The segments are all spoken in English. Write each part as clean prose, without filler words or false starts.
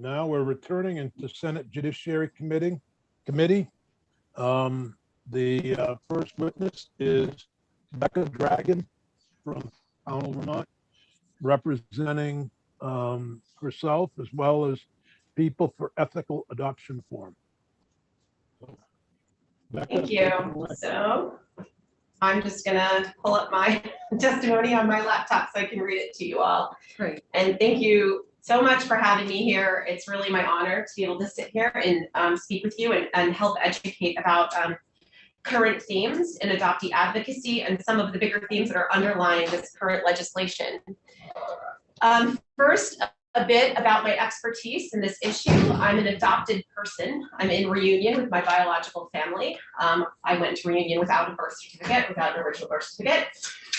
Now we're returning into Senate Judiciary Committee. The first witness is Becca Dragon from Pownell, Vermont, representing herself as well as People for Ethical Adoption Forum. Becca, thank you. So I'm just gonna pull up my testimony on my laptop so I can read it to you all. Great. And thank you so much for having me here. It's really my honor to be able to sit here and speak with you and help educate about current themes in adoptee advocacy and some of the bigger themes that are underlying this current legislation. First, a bit about my expertise in this issue. I'm an adopted person. I'm in reunion with my biological family. I went to reunion without a birth certificate, without an original birth certificate.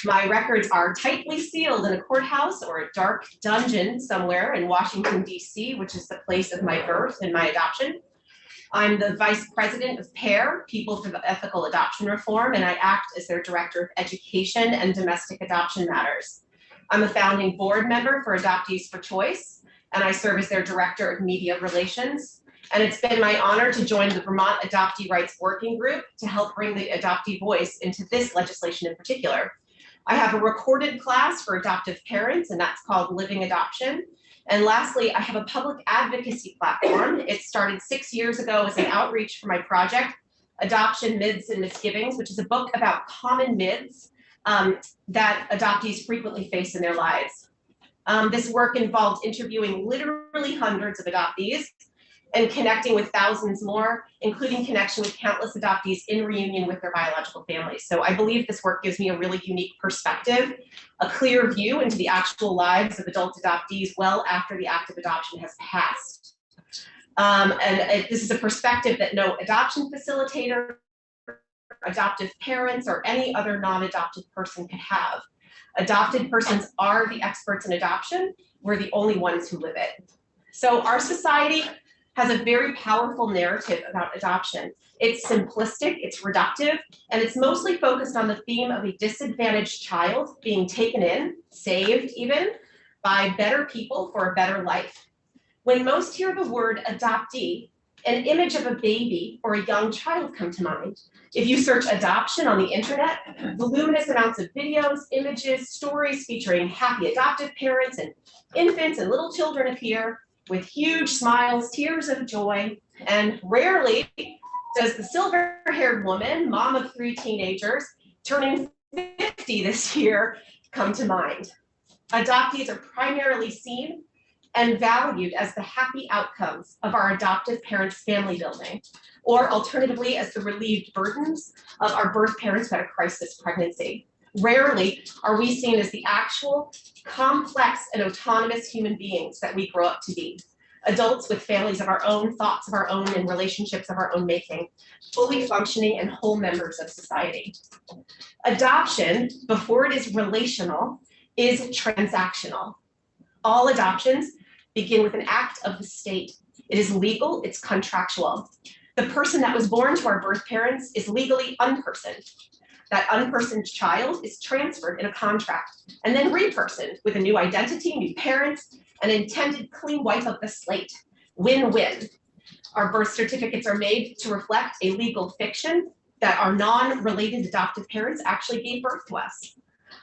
My records are tightly sealed in a courthouse or a dark dungeon somewhere in Washington, D.C., which is the place of my birth and my adoption. I'm the vice president of PAIR, People for the Ethical Adoption Reform, and I act as their director of education and domestic adoption matters. I'm a founding board member for Adoptees for Choice, and I serve as their director of media relations. And it's been my honor to join the Vermont Adoptee Rights Working Group to help bring the adoptee voice into this legislation in particular. I have a recorded class for adoptive parents, and that's called Living Adoption. And lastly, I have a public advocacy platform. It started 6 years ago as an outreach for my project, Adoption Myths and Misgivings, which is a book about common myths that adoptees frequently face in their lives. This work involved interviewing literally hundreds of adoptees and connecting with thousands more, including connection with countless adoptees in reunion with their biological families. So I believe this work gives me a really unique perspective, a clear view into the actual lives of adult adoptees well after the act of adoption has passed. This is a perspective that no adoption facilitator, adoptive parents, or any other non-adopted person could have. Adopted persons are the experts in adoption. We're the only ones who live it. So our society has a very powerful narrative about adoption. It's simplistic, it's reductive, and it's mostly focused on the theme of a disadvantaged child being taken in, saved even, by better people for a better life. When most hear the word adoptee, an image of a baby or a young child come to mind. If you search adoption on the internet, voluminous amounts of videos, images, stories featuring happy adoptive parents and infants and little children appear with huge smiles, tears of joy, and rarely does the silver-haired woman, mom of 3 teenagers, turning 50 this year, come to mind. Adoptees are primarily seen and valued as the happy outcomes of our adoptive parents' family building, or alternatively as the relieved burdens of our birth parents who had a crisis pregnancy. Rarely are we seen as the actual, complex, and autonomous human beings that we grow up to be. Adults with families of our own, thoughts of our own, and relationships of our own making, fully functioning and whole members of society. Adoption, before it is relational, is transactional. All adoptions begin with an act of the state. It is legal, it's contractual. The person that was born to our birth parents is legally unpersoned. That unpersoned child is transferred in a contract and then repersoned with a new identity, new parents, an intended clean wipe of the slate. Win-win. Our birth certificates are made to reflect a legal fiction that our non-related adoptive parents actually gave birth to us.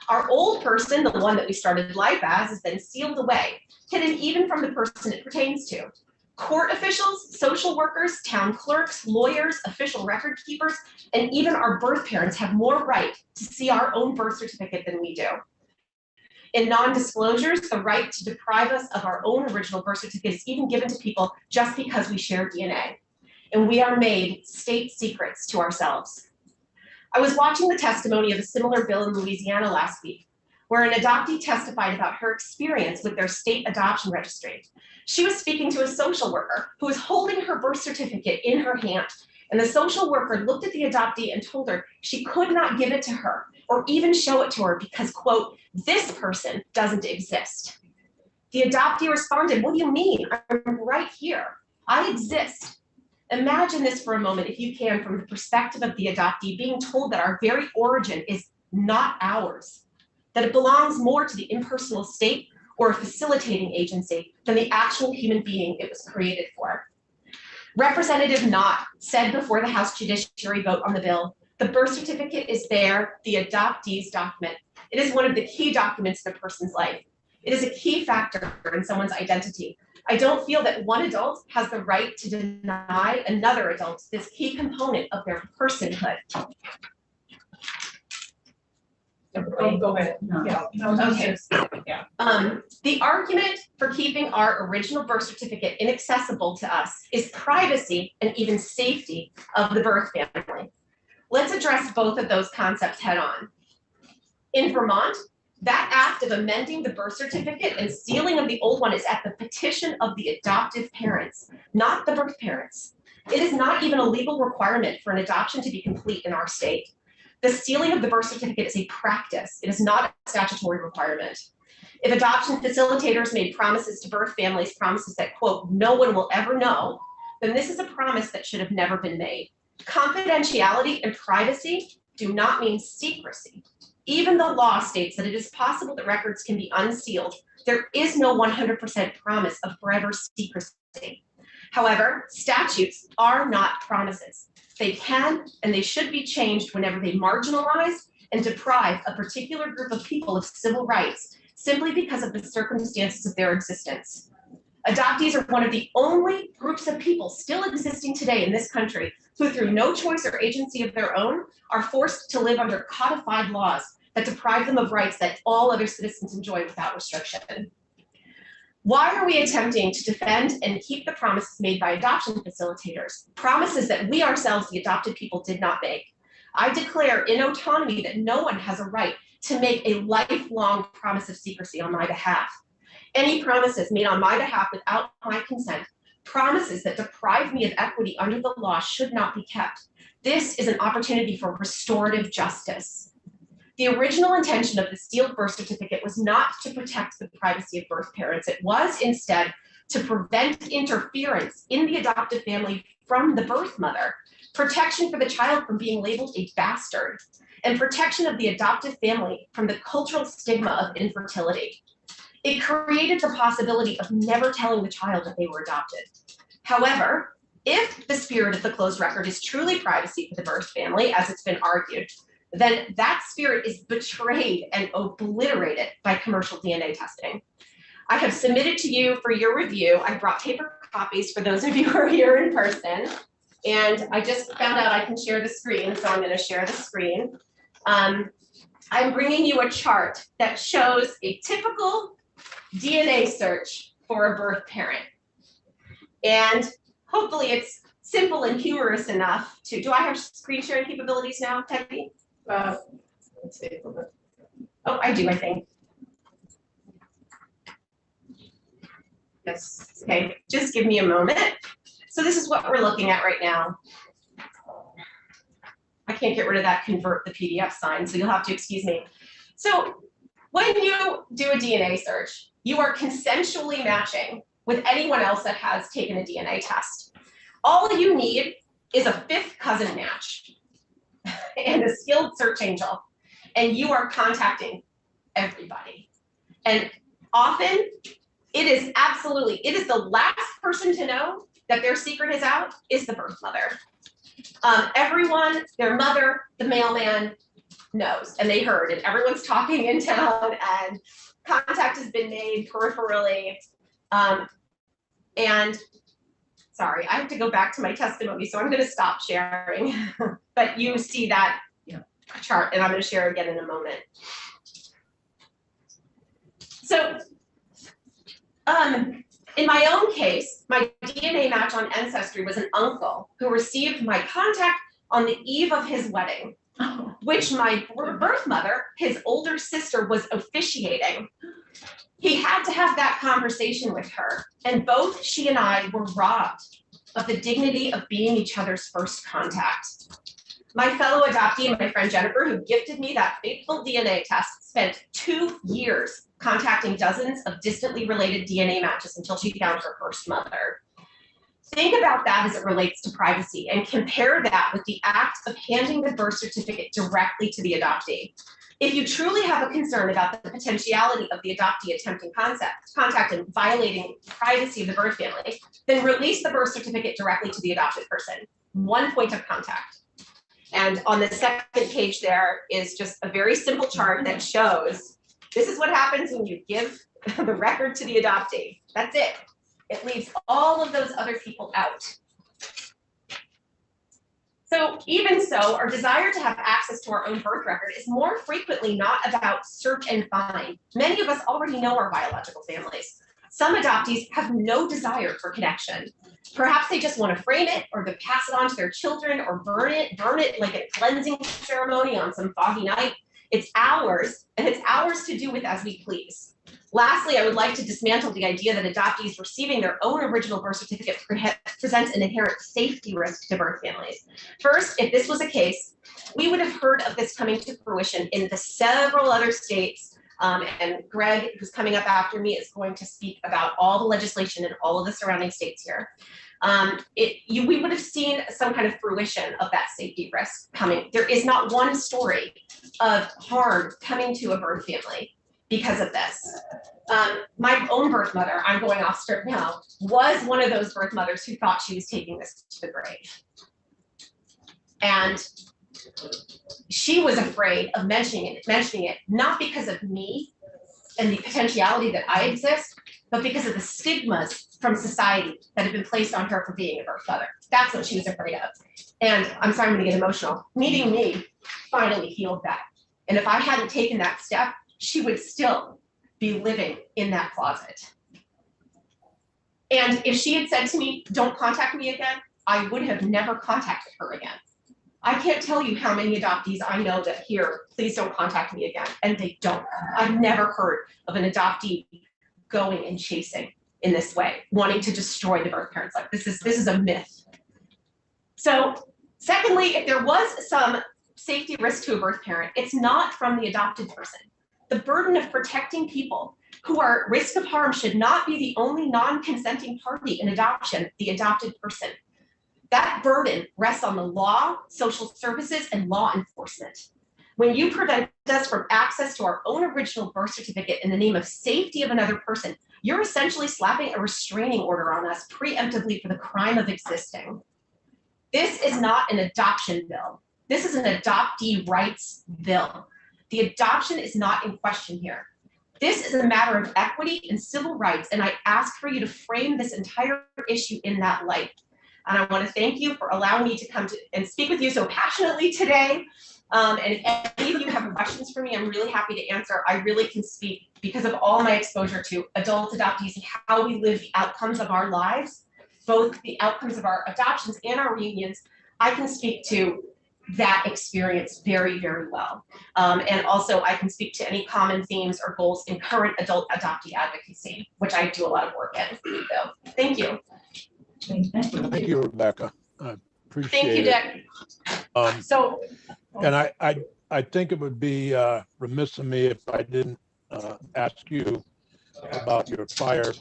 Our old person, the one that we started life as, is then sealed away, hidden even from the person it pertains to. Court officials, social workers, town clerks, lawyers, official record keepers, and even our birth parents have more right to see our own birth certificate than we do. In non-disclosures, the right to deprive us of our own original birth certificate is even given to people just because we share DNA. And we are made state secrets to ourselves. I was watching the testimony of a similar bill in Louisiana last week, where an adoptee testified about her experience with their state adoption registry. She was speaking to a social worker who was holding her birth certificate in her hand, and the social worker looked at the adoptee and told her she could not give it to her or even show it to her because, quote, this person doesn't exist. The adoptee responded, what do you mean? I'm right here. I exist. Imagine this for a moment, if you can, from the perspective of the adoptee being told that our very origin is not ours, that it belongs more to the impersonal state or a facilitating agency than the actual human being it was created for. Representative Knott said before the House Judiciary vote on the bill, the birth certificate is there, the adoptee's document. It is one of the key documents in a person's life. It is a key factor in someone's identity. I don't feel that one adult has the right to deny another adult this key component of their personhood. Go ahead. No. Yeah. Okay. Yeah. The argument for keeping our original birth certificate inaccessible to us is privacy and even safety of the birth family. Let's address both of those concepts head on. In Vermont, that act of amending the birth certificate and sealing of the old one is at the petition of the adoptive parents, not the birth parents. It is not even a legal requirement for an adoption to be complete in our state. The sealing of the birth certificate is a practice. It is not a statutory requirement. If adoption facilitators made promises to birth families, promises that, quote, no one will ever know, then this is a promise that should have never been made. Confidentiality and privacy do not mean secrecy. Even the law states that it is possible that records can be unsealed. There is no 100% promise of forever secrecy. However, statutes are not promises. They can and they should be changed whenever they marginalize and deprive a particular group of people of civil rights simply because of the circumstances of their existence. Adoptees are one of the only groups of people still existing today in this country who, through no choice or agency of their own, are forced to live under codified laws that deprive them of rights that all other citizens enjoy without restriction. Why are we attempting to defend and keep the promises made by adoption facilitators, promises that we ourselves, the adopted people, did not make? I declare in autonomy that no one has a right to make a lifelong promise of secrecy on my behalf. Any promises made on my behalf without my consent, promises that deprive me of equity under the law, should not be kept. This is an opportunity for restorative justice. The original intention of the sealed birth certificate was not to protect the privacy of birth parents. It was instead to prevent interference in the adoptive family from the birth mother, protection for the child from being labeled a bastard, and protection of the adoptive family from the cultural stigma of infertility. It created the possibility of never telling the child that they were adopted. However, if the spirit of the closed record is truly privacy for the birth family, as it's been argued, then that spirit is betrayed and obliterated by commercial DNA testing. I have submitted to you for your review. I brought paper copies for those of you who are here in person. And I just found out I can share the screen, so I'm going to share the screen. I'm bringing you a chart that shows a typical DNA search for a birth parent. And hopefully it's simple and humorous enough to, do I have screen sharing capabilities now, Peggy? Let's see. Oh, I do, I think. Yes, okay, just give me a moment. So this is what we're looking at right now. I can't get rid of that convert the PDF sign, so you'll have to excuse me. So when you do a DNA search, you are consensually matching with anyone else that has taken a DNA test. All you need is a fifth cousin match and a skilled search angel, and you are contacting everybody. And often it is the last person to know that their secret is out is the birth mother. Everyone, their mother, the mailman knows, and they heard, and everyone's talking in town, and contact has been made peripherally. And sorry, I have to go back to my testimony, so I'm going to stop sharing. But you see that chart, and I'm going to share again in a moment. So in my own case, my DNA match on Ancestry was an uncle who received my contact on the eve of his wedding, which my birth mother, his older sister, was officiating. He had to have that conversation with her, and both she and I were robbed of the dignity of being each other's first contact. My fellow adoptee, my friend Jennifer, who gifted me that fateful DNA test, spent 2 years contacting dozens of distantly related DNA matches until she found her first mother. Think about that as it relates to privacy, and compare that with the act of handing the birth certificate directly to the adoptee. If you truly have a concern about the potentiality of the adoptee attempting contact and violating privacy of the birth family, then release the birth certificate directly to the adopted person. One point of contact. And on the second page there is just a very simple chart that shows this is what happens when you give the record to the adoptee. That's it. It leaves all of those other people out. So even so, our desire to have access to our own birth record is more frequently not about search and find. Many of us already know our biological families. Some adoptees have no desire for connection. Perhaps they just want to frame it or to pass it on to their children or burn it like a cleansing ceremony on some foggy night. It's ours, and it's ours to do with as we please. Lastly, I would like to dismantle the idea that adoptees receiving their own original birth certificate presents an inherent safety risk to birth families. First, if this was a case, we would have heard of this coming to fruition in the several other states, and Greg, who's coming up after me, is going to speak about all the legislation in all of the surrounding states here. We would have seen some kind of fruition of that safety risk coming. There is not one story of harm coming to a birth family because of this. My own birth mother, I'm going off script now, was one of those birth mothers who thought she was taking this to the grave. And she was afraid of mentioning it, not because of me and the potentiality that I exist, but because of the stigmas from society that have been placed on her for being a birth mother. That's what she was afraid of. And I'm sorry, I'm gonna get emotional. Meeting me finally healed that. And if I hadn't taken that step, she would still be living in that closet. And if she had said to me, don't contact me again, I would have never contacted her again. I can't tell you how many adoptees I know that hear, please don't contact me again, and they don't. I've never heard of an adoptee going and chasing in this way, wanting to destroy the birth parent's life. This is a myth. So secondly, if there was some safety risk to a birth parent, it's not from the adopted person. The burden of protecting people who are at risk of harm should not be the only non-consenting party in adoption, the adopted person. That burden rests on the law, social services, and law enforcement. When you prevent us from access to our own original birth certificate in the name of safety of another person, you're essentially slapping a restraining order on us preemptively for the crime of existing. This is not an adoption bill. This is an adoptee rights bill. The adoption is not in question here. This is a matter of equity and civil rights, and I ask for you to frame this entire issue in that light. And I want to thank you for allowing me to come and speak with you so passionately today. And if any of you have questions for me, I'm really happy to answer. I really can speak because of all my exposure to adult adoptees and how we live the outcomes of our lives, both the outcomes of our adoptions and our reunions. I can speak to that experience very, very well. And also I can speak to any common themes or goals in current adult adoptee advocacy, which I do a lot of work in. So thank you. Thank you, Rebecca. I appreciate Thank you, it. Dick. And I think it would be remiss of me if I didn't ask you about your prior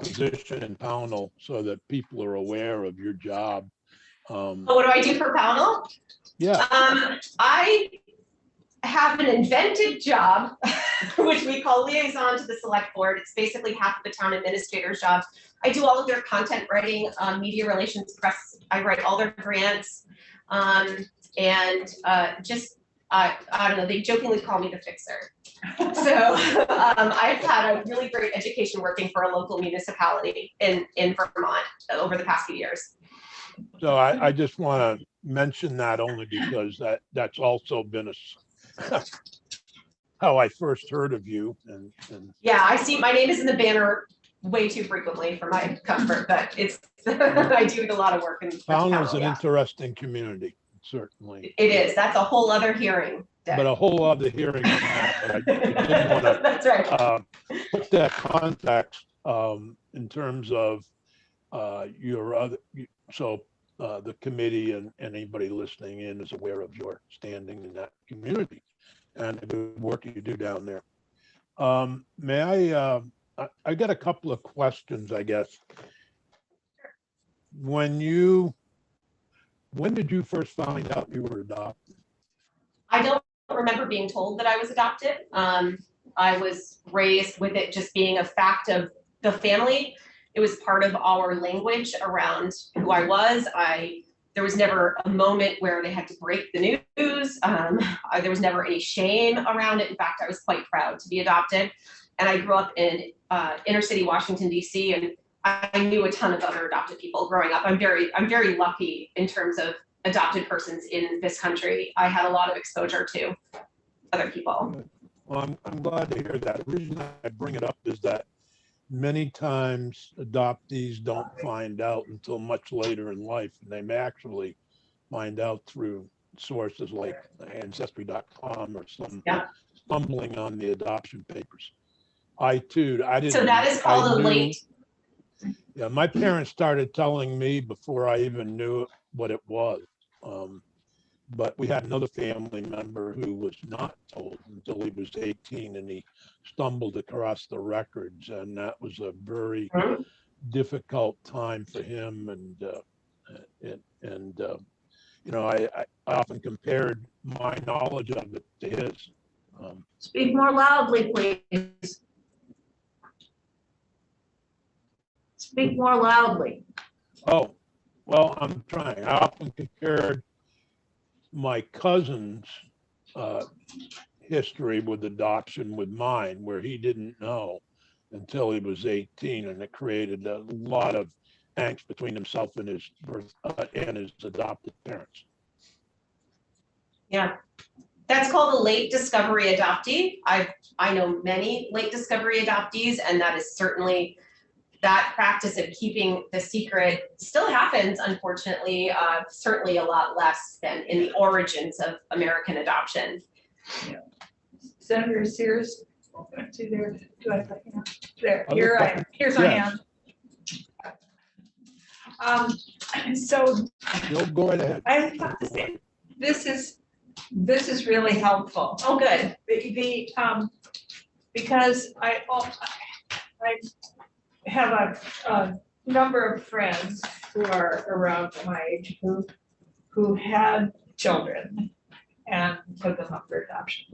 position in Pownell so that people are aware of your job. What do I do for Pownell? Yeah. I have an invented job, which we call liaison to the select board. It's basically half of the town administrator's job. I do all of their content writing, media relations, press. I write all their grants, and I don't know. They jokingly call me the fixer. So I've had a really great education working for a local municipality in Vermont over the past few years. So I just want to mention that only because that's also been how I first heard of you. And yeah, I see my name is in the banner way too frequently for my comfort, but it's I do a lot of work in Pownell is an interesting community, certainly. It is. That's a whole other hearing. But a whole other hearing on that. But I didn't want to that's right. Put that context in terms of your other. So the committee and anybody listening in is aware of your standing in that community and the good work you do down there. May I got a couple of questions, I guess. When did you first find out you were adopted? I don't remember being told that I was adopted. I was raised with it just being a fact of the family. It was part of our language around who I was. There was never a moment where they had to break the news. There was never any shame around it. In fact, I was quite proud to be adopted. And I grew up in inner city Washington, D.C., and I knew a ton of other adopted people growing up. I'm very lucky in terms of adopted persons in this country. I had a lot of exposure to other people. Well, I'm glad to hear that. The reason I bring it up is that many times adoptees don't find out until much later in life, and they may actually find out through sources like Ancestry.com or some stumbling on the adoption papers. I didn't. So that is called a late. Yeah, my parents started telling me before I even knew what it was. But we had another family member who was not told until he was 18, and he stumbled across the records, and that was a very difficult time for him. And you know, I often compared my knowledge of it to his. Speak more loudly, please. Speak more loudly. Oh, well, I'm trying. I often compared my cousin's history with adoption with mine, where he didn't know until he was 18, and it created a lot of angst between himself and his adopted parents. Yeah, that's called a late discovery adoptee. I know many late discovery adoptees, and that is certainly that practice of keeping the secret still happens, unfortunately, certainly a lot less than in the origins of American adoption. Yeah. Senator Sears, see there, there, Other here I am, questions? here's Yes. my hand. So You'll go right ahead. I thought this is really helpful. Oh, good. Because I have a number of friends who are around my age who had children and took them up for adoption.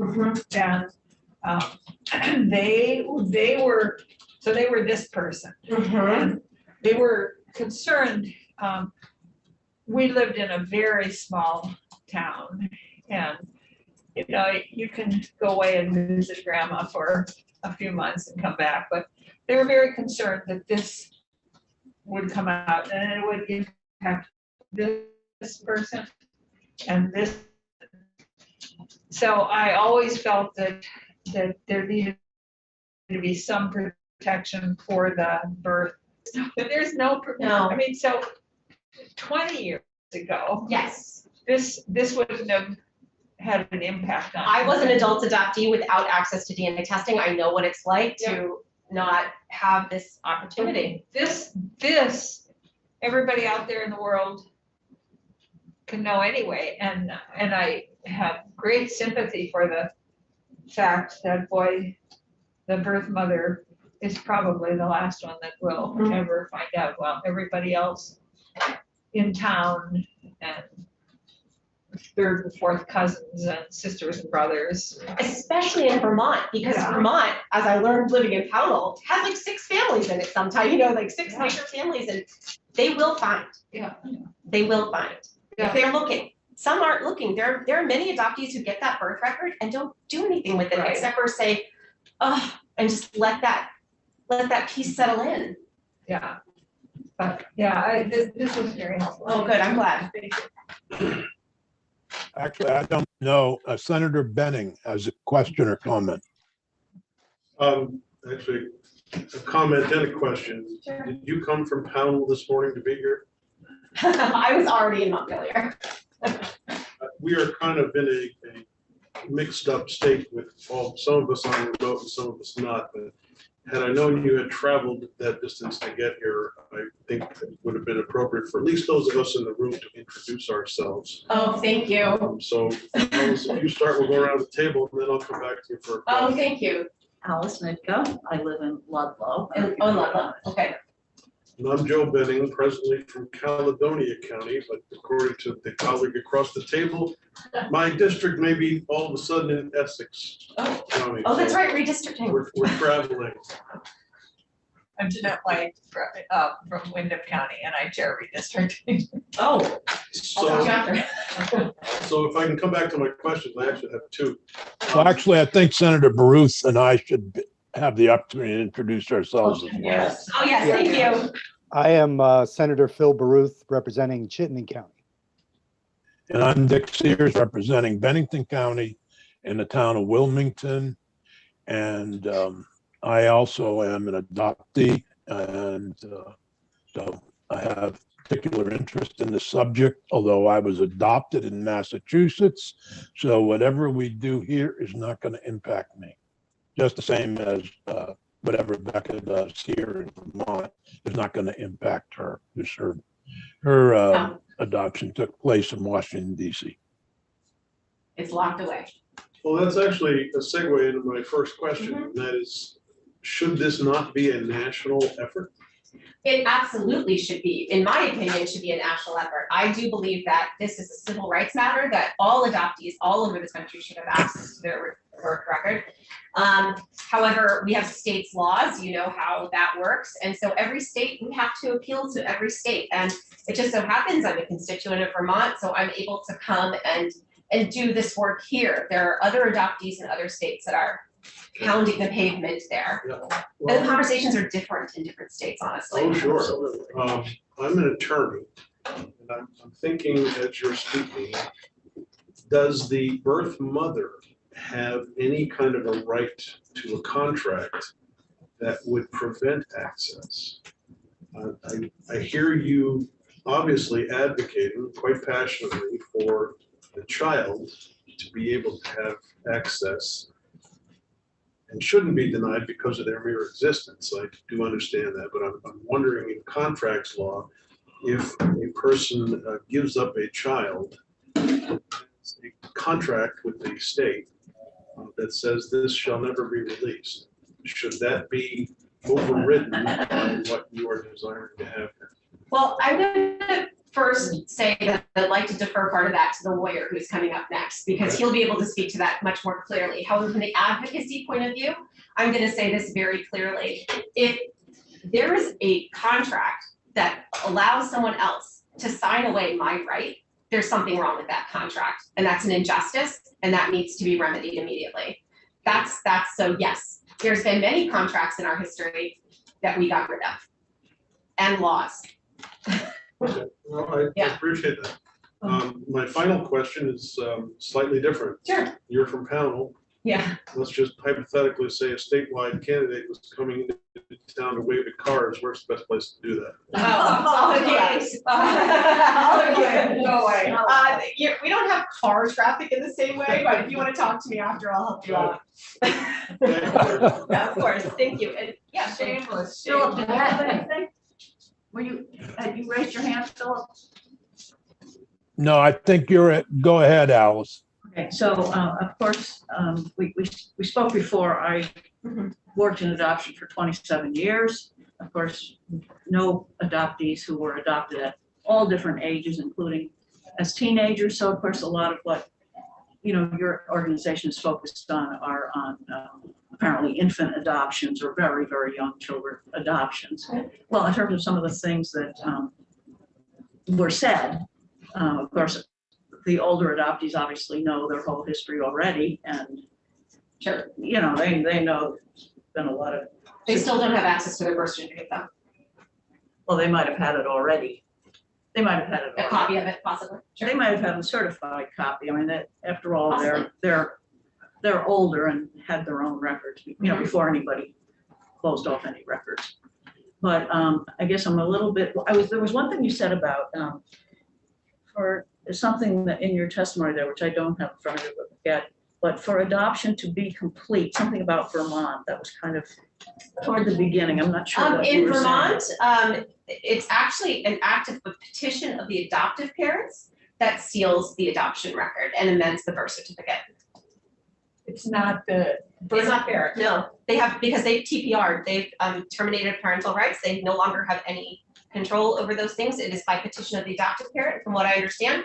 And they were this person. And they were concerned. We lived in a very small town, and you know, you can go away and visit grandma for a few months and come back, but they were very concerned that this would come out and it would impact this person and this. So I always felt that there needed to be some protection for the birth. But there's no. I mean, so 20 years ago, Yes. this wouldn't have had an impact on. I was an adult adoptee without access to DNA testing. I know what it's like to not have this opportunity. This, everybody out there in the world can know anyway, and I have great sympathy for the fact that, boy, the birth mother is probably the last one that will ever find out. Well, everybody else in town and third and fourth cousins and sisters and brothers. Especially in Vermont, because Vermont, as I learned living in Pownell, has like 6 families in it sometimes, you know, like 6 major families, and they will find. They will find. If they're looking. Some aren't looking. There are many adoptees who get that birth record and don't do anything with it except for say, oh, and just let that piece settle in. Yeah. But yeah, this was very helpful. Oh, good. I'm glad. Actually, I don't know. Senator Benning has a question or comment. Actually, a comment and a question. Sure. Did you come from Pownell this morning to be here? I was already in Montpelier. We are kind of in a mixed up state with some of us on remote and some of us not. But had I known you had traveled that distance to get here, I think it would have been appropriate for at least those of us in the room to introduce ourselves. Oh, thank you. So Alice, if you start, we'll go around the table and then I'll come back to you for a question. Oh, thank you. Alice Nitka. I live in Ludlow. Oh, Ludlow. Okay. And I'm Joe Benning, presently from Caledonia County, but according to the colleague across the table, my district may be all of a sudden in Essex County. Oh, that's so right, redistricting. We're traveling. I'm Jeanette White from Windham County, and I chair redistricting. Oh, I'll talk to you So, after. so if I can come back to my questions, I actually have two. Well, actually, I think Senator Baruth and I should have the opportunity to introduce ourselves as well. Yes. Oh, yes, thank you. I am Senator Phil Baruth, representing Chittenden County. And I'm Dick Sears, representing Bennington County in the town of Wilmington. And I also am an adoptee, and so I have particular interest in the subject, although I was adopted in Massachusetts. So whatever we do here is not going to impact me. Just the same as whatever Becca does here in Vermont is not going to impact her. Because her adoption took place in Washington, D.C. It's locked away. Well, that's actually a segue into my first question, and that is, should this not be a national effort? It absolutely should be, in my opinion, should be a national effort. I do believe that this is a civil rights matter, that all adoptees all over this country should have access to their birth record. However, we have states' laws, you know how that works. And so every state, we have to appeal to every state. And it just so happens I'm a constituent of Vermont, so I'm able to come and do this work here. There are other adoptees in other states that are pounding the pavement there. Yeah. And Well, the conversations are different in different states, honestly. oh, sure. I'm an attorney, and I'm thinking as you're speaking, does the birth mother have any kind of a right to a contract that would prevent access? I hear you obviously advocating quite passionately for the child to be able to have access and shouldn't be denied because of their mere existence. I do understand that, but I'm wondering in contracts law, if a person gives up a child, a contract with the state that says this shall never be released, should that be overridden by what you are desiring to have here? Well, I'm gonna first say that I'd like to defer part of that to the lawyer who's coming up next, because he'll be able to speak to that much more clearly. However, from the advocacy point of view, I'm gonna say this very clearly. If there is a contract that allows someone else to sign away my right, there's something wrong with that contract, and that's an injustice, and that needs to be remedied immediately. That's so yes, there's been many contracts in our history that we got rid of, and laws. Okay, well, I Yeah. appreciate that. My final question is slightly different. Sure. You're from Pownell. Yeah. Let's just hypothetically say a statewide candidate was coming into town to wave at cars. Where's the best place to do that? Oh, yes. No way. We don't have car traffic in the same way, but if you want to talk to me after, I'll help you out. Yeah, of course, thank you. And yeah, Shameless. Philip, did you have anything? Had you raised your hand, Philip? No, I think you're at, go ahead, Alice. Okay, so of course, we spoke before. I worked in adoption for 27 years. Of course, no adoptees who were adopted at all different ages, including as teenagers. So of course, a lot of what your organization is focused on are on apparently infant adoptions or very, very young children adoptions. Well, in terms of some of the things that were said, of course, the older adoptees obviously know their whole history already, and sure, they know there's been a lot of. they still don't have access to their birth certificate though. Well, they might have had it already. They might have had it A already. copy of it, possibly. Sure. They might have had a certified copy. I mean, after all, Possibly. they're older and had their own records, before anybody closed off any records. But I guess I'm a little bit. There was one thing you said about for something that in your testimony there, which I don't have in front of me yet, but for adoption to be complete, something about Vermont that was kind of toward the beginning. I'm not sure. What you In were Vermont, saying. it's actually an act of a petition of the adoptive parents that seals the adoption record and amends the birth certificate. It's not the birth It's not parent. No, they have, because they've TPR'd, they've terminated parental rights, they no longer have any control over those things. It is by petition of the adoptive parent, from what I understand.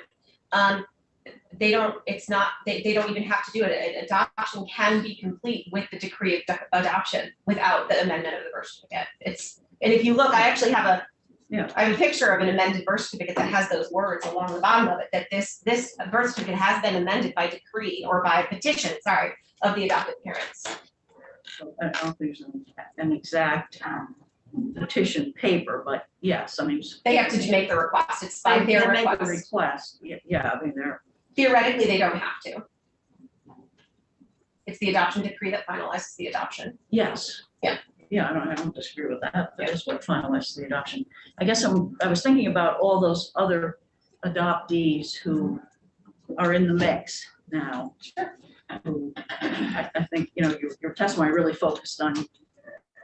They don't, it's not, they don't even have to do it. Adoption can be complete with the decree of adoption without the amendment of the birth certificate. And if you look, I actually have I have a picture of an amended birth certificate that has those words along the bottom of it, that this birth certificate has been amended by decree or by petition, sorry, of the adoptive parents. So I don't think there's an exact petition paper, but yes, I mean. They have to make the request. It's by They their make the request. request, yeah, I mean, they're, Theoretically, they don't have to. It's the adoption decree that finalizes the adoption. yes. Yeah. Yeah, I don't disagree with that. That is what finalized the adoption. I guess I was thinking about all those other adoptees who are in the mix now. Who, I think, you know, your testimony really focused on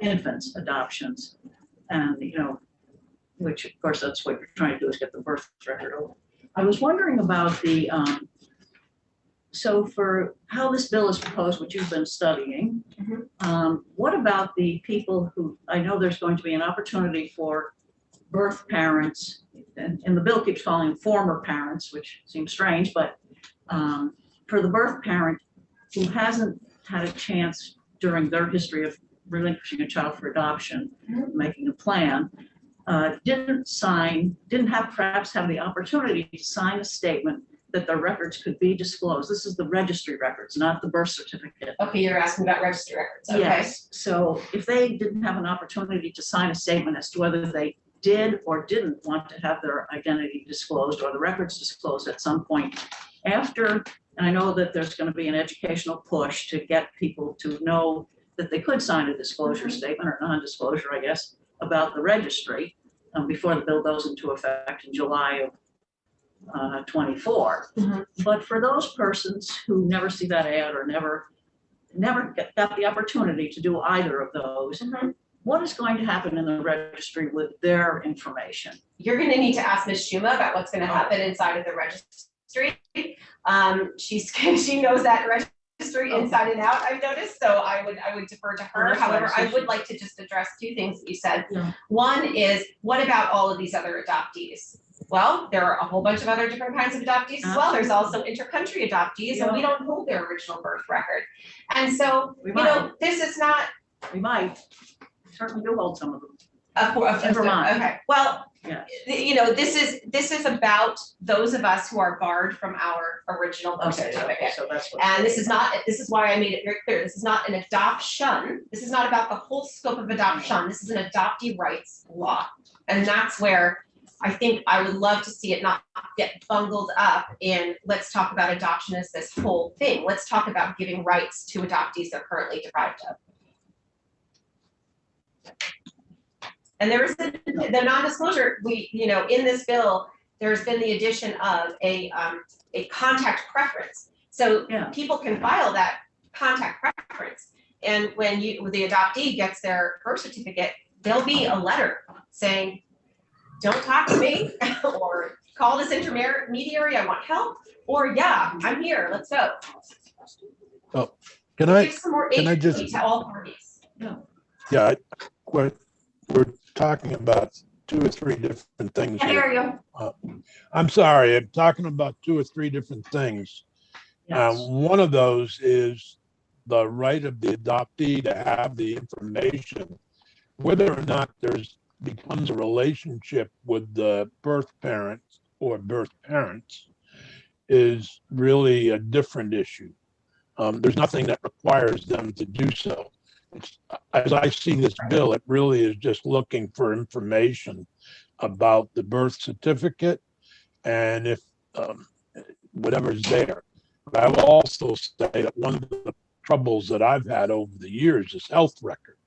infants adoptions. And, you know, which of course, that's what you're trying to do, is get the birth record over. I was wondering about the, so for how this bill is proposed, which you've been studying, what about the people who, I know there's going to be an opportunity for birth parents, and the bill keeps calling them former parents, which seems strange, but for the birth parent who hasn't had a chance during their history of relinquishing a child for adoption, making a plan, didn't perhaps have the opportunity to sign a statement that their records could be disclosed. This is the registry records, not the birth certificate. Okay, you're asking about registry records, okay. Yes, so if they didn't have an opportunity to sign a statement as to whether they did or didn't want to have their identity disclosed or the records disclosed at some point after, and I know that there's going to be an educational push to get people to know that they could sign a disclosure statement or non-disclosure, I guess, about the registry before the bill goes into effect in July of 24. But for those persons who never see that ad or never got the opportunity to do either of those, what is going to happen in the registry with their information? You're gonna need to ask Ms. Schuma about what's gonna happen inside of the registry. She knows that registry inside and out, I've noticed, so I would defer to her. that's However, fine. I would like to just address two things that you said. Yeah. One is, what about all of these other adoptees? Well, there are a whole bunch of other different kinds of adoptees as well. There's also inter-country adoptees, and we don't hold their original birth record. And so, We you know, this is not We might, certainly do hold some of them. of Vermont. okay, well, Yeah. you know, this is about those of us who are barred from our original birth certificate. So that's what. And this is why I made it very clear, this is not an adoption, this is not about the whole scope of adoption, this is an adoptee rights law. And that's where I think I would love to see it not get bungled up in, let's talk about adoption as this whole thing. Let's talk about giving rights to adoptees they're currently deprived of. And there is the non-disclosure, in this bill, there's been the addition of a contact preference. So people can file that contact preference. And when the adoptee gets their birth certificate, there'll be a letter saying, don't talk to me, or call this intermediary, I want help, or yeah, I'm here, let's go. Oh, can I, Give some more can I agency just- to all parties. yeah, we're talking about two or three different things I here. hear you. I'm sorry, I'm talking about two or three different things. Yes. One of those is the right of the adoptee to have the information, whether or not there's becomes a relationship with the birth parent or birth parents is really a different issue. There's nothing that requires them to do so. As I see this bill, it really is just looking for information about the birth certificate and if whatever's there. But I will also say that one of the troubles that I've had over the years is health records.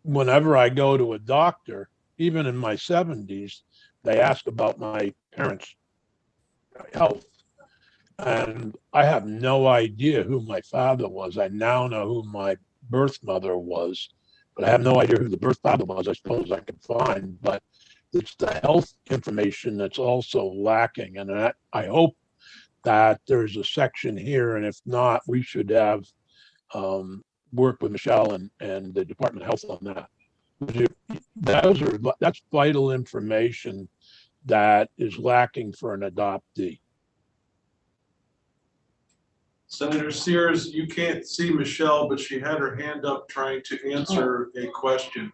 Whenever I go to a doctor, even in my 70s, they ask about my parents' health. And I have no idea who my father was. I now know who my birth mother was, but I have no idea who the birth father was. I suppose I could find, but it's the health information that's also lacking. And I hope that there's a section here, and if not, we should have work with Michelle and the Department of Health on that. That's vital information that is lacking for an adoptee. Senator Sears, you can't see Michelle, but she had her hand up trying to answer a question.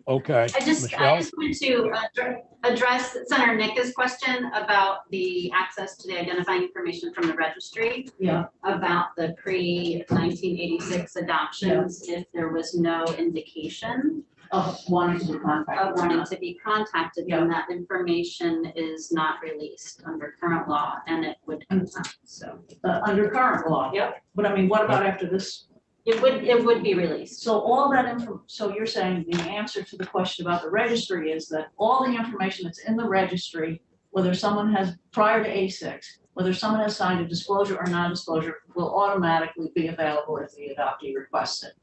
Okay, I just Michelle? wanted to address Senator Nick's question about the access to the identifying information from the registry. Yeah. About the pre-1986 adoptions, if there was no indication Of wanting to be contacted. of wanting to be contacted, then that information is not released under current law, and it would, so Under current law. Yep. But I mean, what about after this? it would be released. So all that info, so you're saying the answer to the question about the registry is that all the information that's in the registry, whether someone has, prior to A6, whether someone has signed a disclosure or non-disclosure, will automatically be available if the adoptee requests it.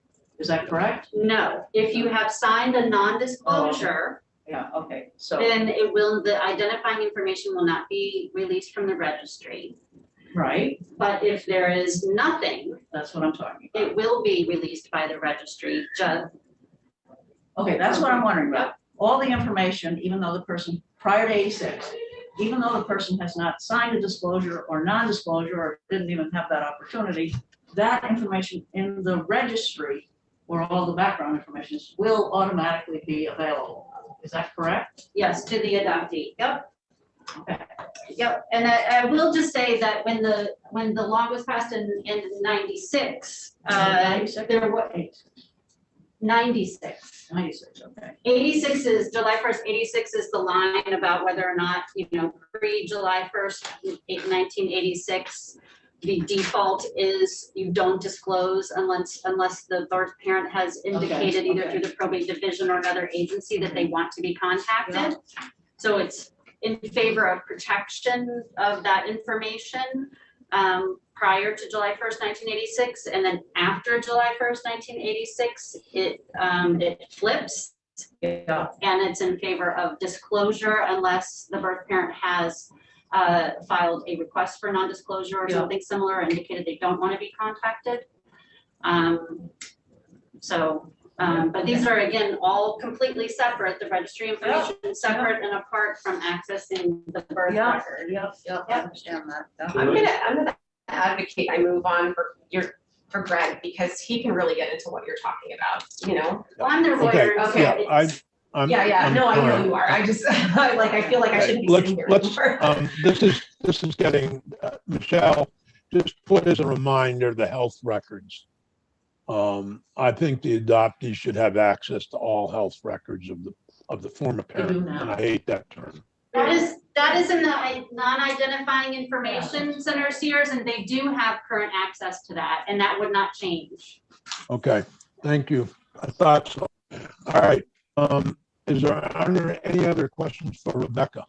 Is that correct? No, if you have signed a non-disclosure, Yeah, okay, so, then the identifying information will not be released from the registry. right, But if there is nothing, that's what I'm talking about. it will be released by the registry judge. Okay, that's what I'm wondering about. All the information, even though the person, prior to A6, even though the person has not signed a disclosure or non-disclosure or didn't even have that opportunity, that information in the registry, where all the background information is, will automatically be available. Is that correct? Yes, to the adoptee. Yep. Okay. Yep. And I will just say that when the law was passed in 96, 96? there was 96. 96, okay. 86 is July 1st, 86 is the line about whether or not, pre-July 1st, 1986, the default is you don't disclose unless the birth parent has indicated either through the probate division or another agency that they want to be contacted. So it's in favor of protection of that information prior to July 1st, 1986, and then after July 1st, 1986, it flips. Yeah. And it's in favor of disclosure unless the birth parent has filed a request for non-disclosure or something similar, indicated they don't want to be contacted. But these are, again, all completely separate. The registry information is separate and apart from accessing the birth record. I understand that. I'm gonna advocate I move on for Greg, because he can really get into what you're talking about, Well, I'm their Okay, lawyer. so yeah, it's- I'm no, I know fine. you are. I just, I feel like I shouldn't be Let's, sitting here let's, anymore. this is getting, Michelle, just put as a reminder, the health records. I think the adoptee should have access to all health records of the former parent, now. and I hate that term. That is in the non-identifying information, Senator Sears, and they do have current access to that, and that would not change. Okay, thank you. I thought so. All right, are there any other questions for Rebecca?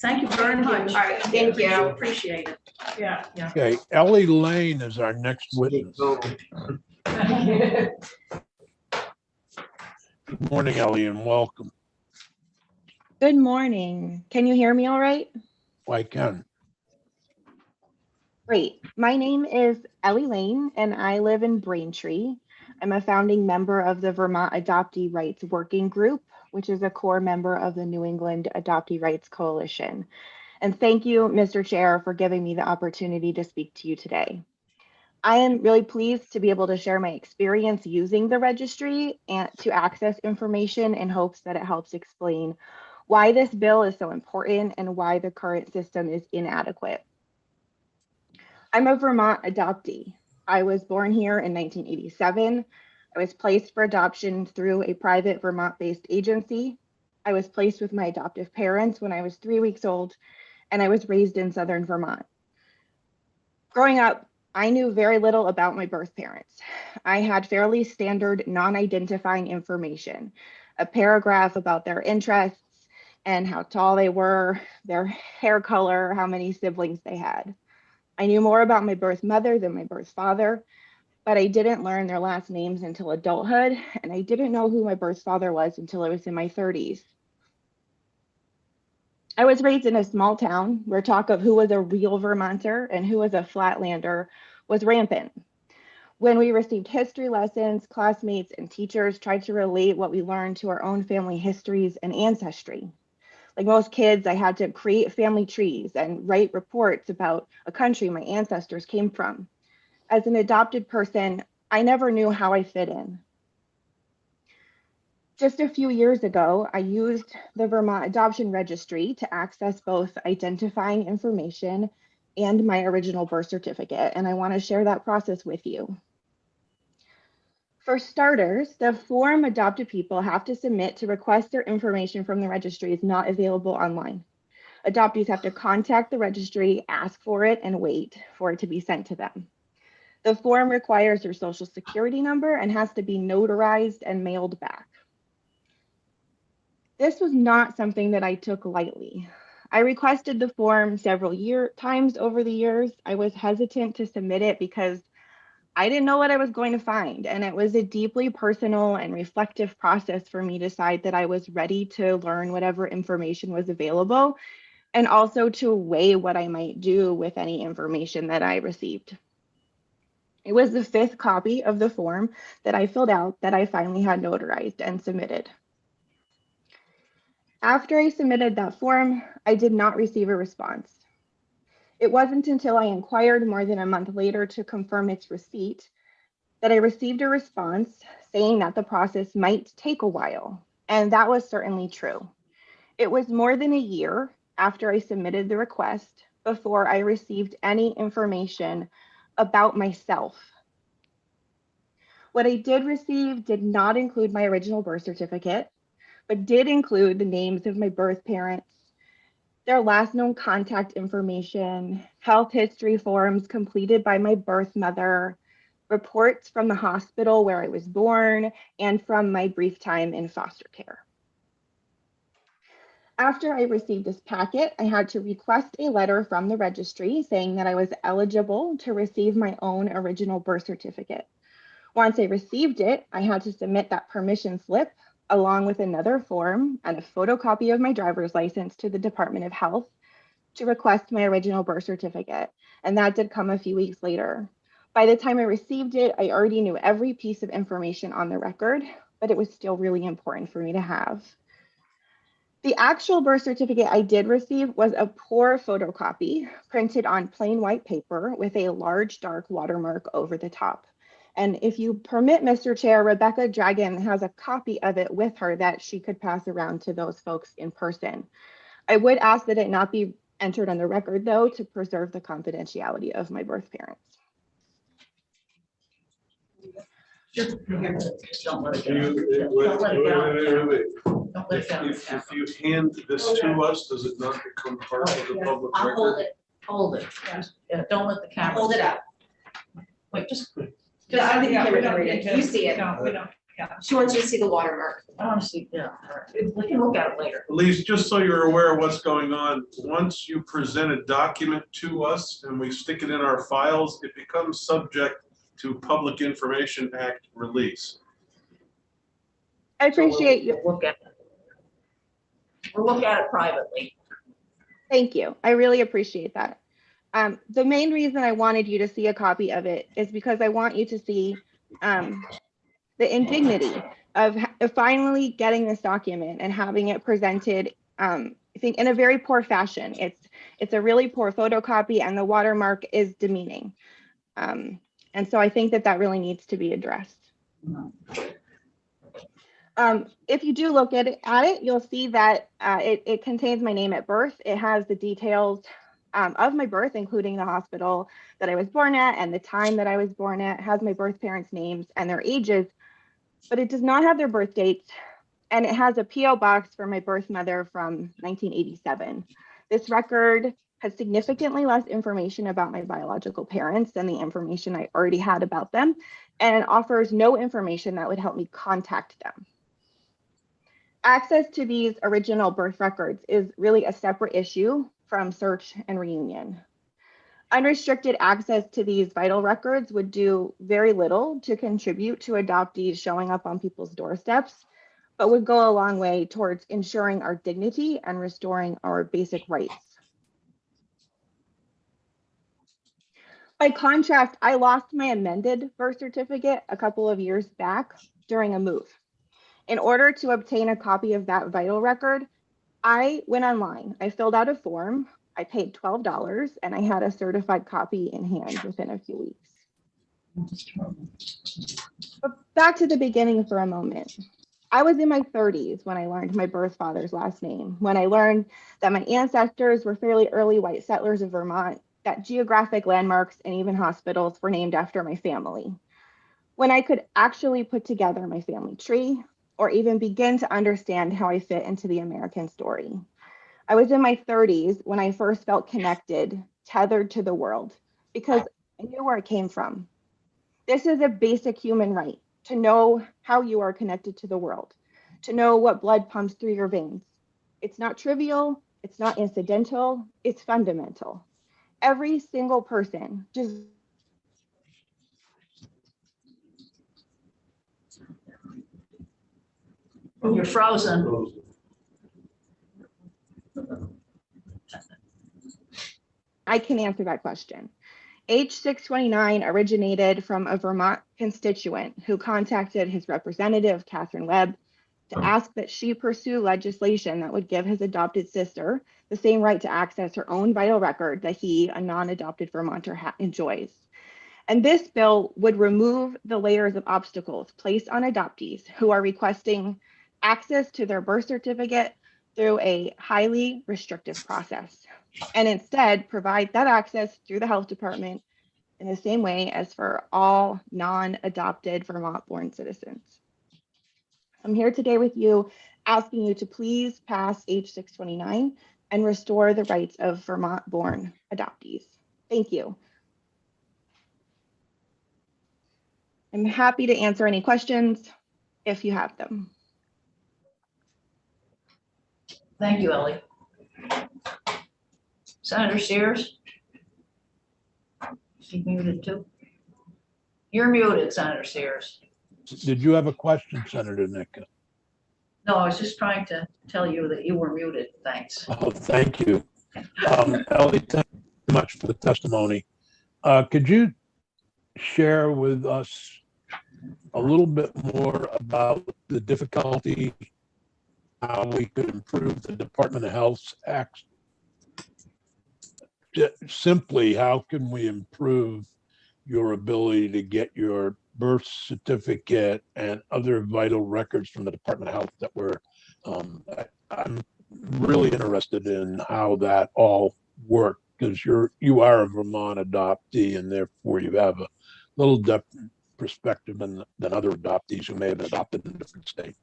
Thank you very much. All right, thank you. Appreciate it. Yeah. Okay, Ellie Lane is our next witness. Good morning, Ellie, and welcome. Good morning. Can you hear me all right? I can. Great. My name is Ellie Lane, and I live in Braintree. I'm a founding member of the Vermont Adoptee Rights Working Group, which is a core member of the New England Adoptee Rights Coalition. And thank you, Mr. Chair, for giving me the opportunity to speak to you today. I am really pleased to be able to share my experience using the registry and to access information in hopes that it helps explain why this bill is so important and why the current system is inadequate. I'm a Vermont adoptee. I was born here in 1987. I was placed for adoption through a private Vermont-based agency. I was placed with my adoptive parents when I was 3 weeks old, and I was raised in Southern Vermont. Growing up, I knew very little about my birth parents. I had fairly standard non-identifying information, a paragraph about their interests and how tall they were, their hair color, how many siblings they had. I knew more about my birth mother than my birth father, but I didn't learn their last names until adulthood, and I didn't know who my birth father was until I was in my 30s. I was raised in a small town where talk of who was a real Vermonter and who was a Flatlander was rampant. When we received history lessons, classmates and teachers tried to relate what we learned to our own family histories and ancestry. Like most kids, I had to create family trees and write reports about a country my ancestors came from. As an adopted person, I never knew how I fit in. Just a few years ago, I used the Vermont Adoption Registry to access both identifying information and my original birth certificate, and I want to share that process with you. For starters, the form adopted people have to submit to request their information from the registry is not available online. Adoptees have to contact the registry, ask for it, and wait for it to be sent to them. The form requires their social security number and has to be notarized and mailed back. This was not something that I took lightly. I requested the form several times over the years. I was hesitant to submit it because I didn't know what I was going to find, and it was a deeply personal and reflective process for me to decide that I was ready to learn whatever information was available, and also to weigh what I might do with any information that I received. It was the 5th copy of the form that I filled out that I finally had notarized and submitted. After I submitted that form, I did not receive a response. It wasn't until I inquired more than a month later to confirm its receipt that I received a response saying that the process might take a while, and that was certainly true. It was more than a year after I submitted the request before I received any information about myself. What I did receive did not include my original birth certificate, but did include the names of my birth parents, their last known contact information, health history forms completed by my birth mother, reports from the hospital where I was born, and from my brief time in foster care. After I received this packet, I had to request a letter from the registry saying that I was eligible to receive my own original birth certificate. Once I received it, I had to submit that permission slip along with another form and a photocopy of my driver's license to the Department of Health to request my original birth certificate. And that did come a few weeks later. By the time I received it, I already knew every piece of information on the record, but it was still really important for me to have. The actual birth certificate I did receive was a poor photocopy printed on plain white paper with a large dark watermark over the top. And if you permit, Mr. Chair, Rebecca Dragon has a copy of it with her that she could pass around to those folks in person. I would ask that it not be entered on the record, though, to preserve the confidentiality of my birth parents. Don't let it Don't go. If Don't let it go. if you hand this to us, does it not become part of the public I'll record? hold it, Yeah, don't let the camera. hold it up. Wait, just, Just so the Yeah, camera we can don't read need it. to- You see it. No, we don't. She wants you to see the watermark. I want to see, yeah, all right. We can look at it later. Elise, just so you're aware of what's going on, once you present a document to us and we stick it in our files, it becomes subject to Public Information Act release. I appreciate you. We'll look at it. We'll look at it privately. Thank you. I really appreciate that. The main reason I wanted you to see a copy of it is because I want you to see the indignity of finally getting this document and having it presented, I think, in a very poor fashion. It's a really poor photocopy, and the watermark is demeaning. And so I think that really needs to be addressed. If you do look at it, you'll see that it contains my name at birth. It has the details of my birth, including the hospital that I was born at and the time that I was born at. It has my birth parents' names and their ages, but it does not have their birth dates. And it has a PO box for my birth mother from 1987. This record has significantly less information about my biological parents than the information I already had about them, and it offers no information that would help me contact them. Access to these original birth records is really a separate issue from search and reunion. Unrestricted access to these vital records would do very little to contribute to adoptees showing up on people's doorsteps, but would go a long way towards ensuring our dignity and restoring our basic rights. By contrast, I lost my amended birth certificate a couple of years back during a move. In order to obtain a copy of that vital record, I went online. I filled out a form. I paid $12 and I had a certified copy in hand within a few weeks. But back to the beginning for a moment. I was in my 30s when I learned my birth father's last name, when I learned that my ancestors were fairly early white settlers of Vermont, that geographic landmarks and even hospitals were named after my family. When I could actually put together my family tree, or even begin to understand how I fit into the American story. I was in my 30s when I first felt connected, tethered to the world, because I knew where I came from. This is a basic human right, to know how you are connected to the world, to know what blood pumps through your veins. It's not trivial, it's not incidental, it's fundamental. Every single person just You're frozen. I can answer that question. H629 originated from a Vermont constituent who contacted his representative, Catherine Webb, to ask that she pursue legislation that would give his adopted sister the same right to access her own vital record that he, a non-adopted Vermonter, enjoys. And this bill would remove the layers of obstacles placed on adoptees who are requesting access to their birth certificate through a highly restrictive process, and instead provide that access through the health department in the same way as for all non-adopted Vermont-born citizens. I'm here today with you, asking you to please pass H629 and restore the rights of Vermont-born adoptees. Thank you. I'm happy to answer any questions if you have them. Thank you, Ellie. Senator Sears? Is he muted too? You're muted, Senator Sears. Did you have a question, Senator Nika? No, I was just trying to tell you that you were muted. Thanks. Oh, thank you. Ellie, thank you so much for the testimony. Could you share with us a little bit more about the difficulty, how we could improve the Department of Health's acts? Simply, how can we improve your ability to get your birth certificate and other vital records from the Department of Health that were, I'm really interested in how that all worked, because you are a Vermont adoptee and therefore you have a little different perspective than other adoptees who may have been adopted in a different state.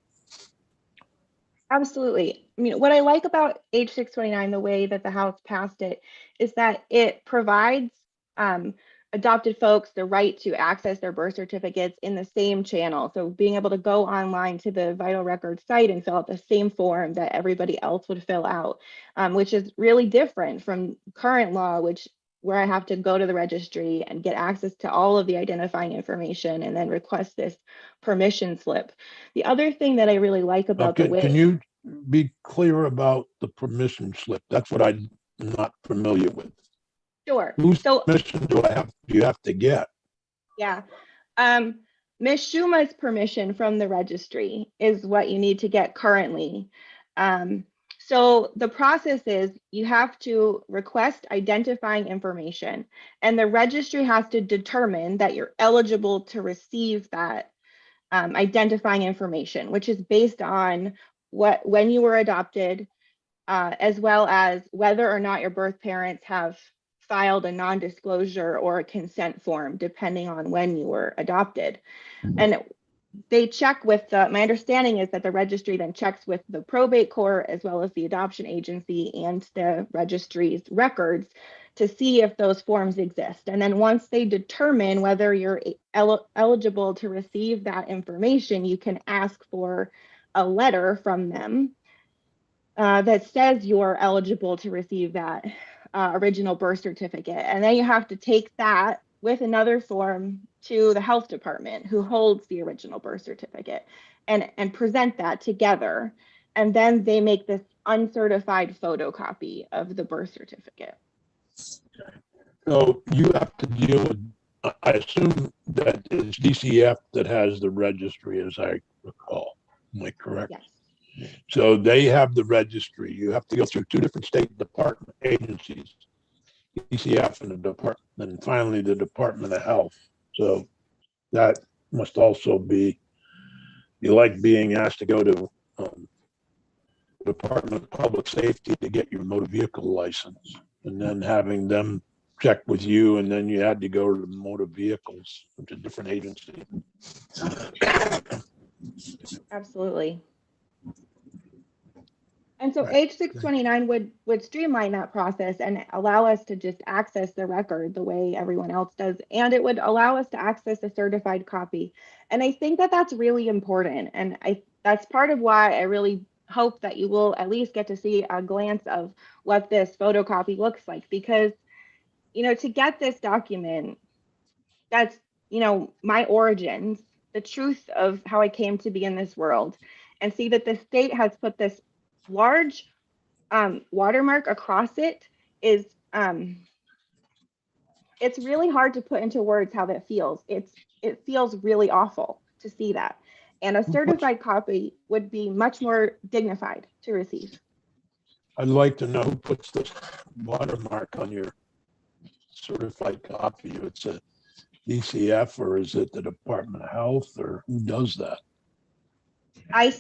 Absolutely. I mean, what I like about H629, the way that the House passed it, is that it provides adopted folks the right to access their birth certificates in the same channel. So being able to go online to the Vital Records site and fill out the same form that everybody else would fill out, which is really different from current law, where I have to go to the registry and get access to all of the identifying information and then request this permission slip. The other thing that I really like about the way— Can you be clear about the permission slip? That's what I'm not familiar with. Sure. Whose So permission do you have to get? yeah, Ms. Schuma's permission from the registry is what you need to get currently. So the process is you have to request identifying information, and the registry has to determine that you're eligible to receive that identifying information, which is based on when you were adopted, as well as whether or not your birth parents have filed a non-disclosure or a consent form, depending on when you were adopted. And they check with my understanding is that the registry then checks with the probate court as well as the adoption agency and the registry's records to see if those forms exist. And then once they determine whether you're eligible to receive that information, you can ask for a letter from them that says you're eligible to receive that original birth certificate. And then you have to take that with another form to the health department who holds the original birth certificate and present that together. And then they make this uncertified photocopy of the birth certificate. So you have to deal with, I assume that it's DCF that has the registry, as I recall. Am I correct? Yes. So they have the registry. You have to go through two different state department agencies, DCF and the department, and finally the Department of Health. So that must also be, you like being asked to go to Department of Public Safety to get your motor vehicle license, and then having them check with you, and then you had to go to the motor vehicles, which is a different agency. Absolutely. And so Right. H 629 would streamline that process and allow us to just access the record the way everyone else does. And it would allow us to access a certified copy. And I think that that's really important. And that's part of why I really hope that you will at least get to see a glance of what this photocopy looks like. Because, to get this document, that's, my origins, the truth of how I came to be in this world, and see that the state has put this large watermark across it is it's really hard to put into words how that feels. It feels really awful to see that. And a certified copy would be much more dignified to receive. I'd like to know who puts the watermark on your certified copy. It's a DCF, or is it the Department of Health, or who does that? I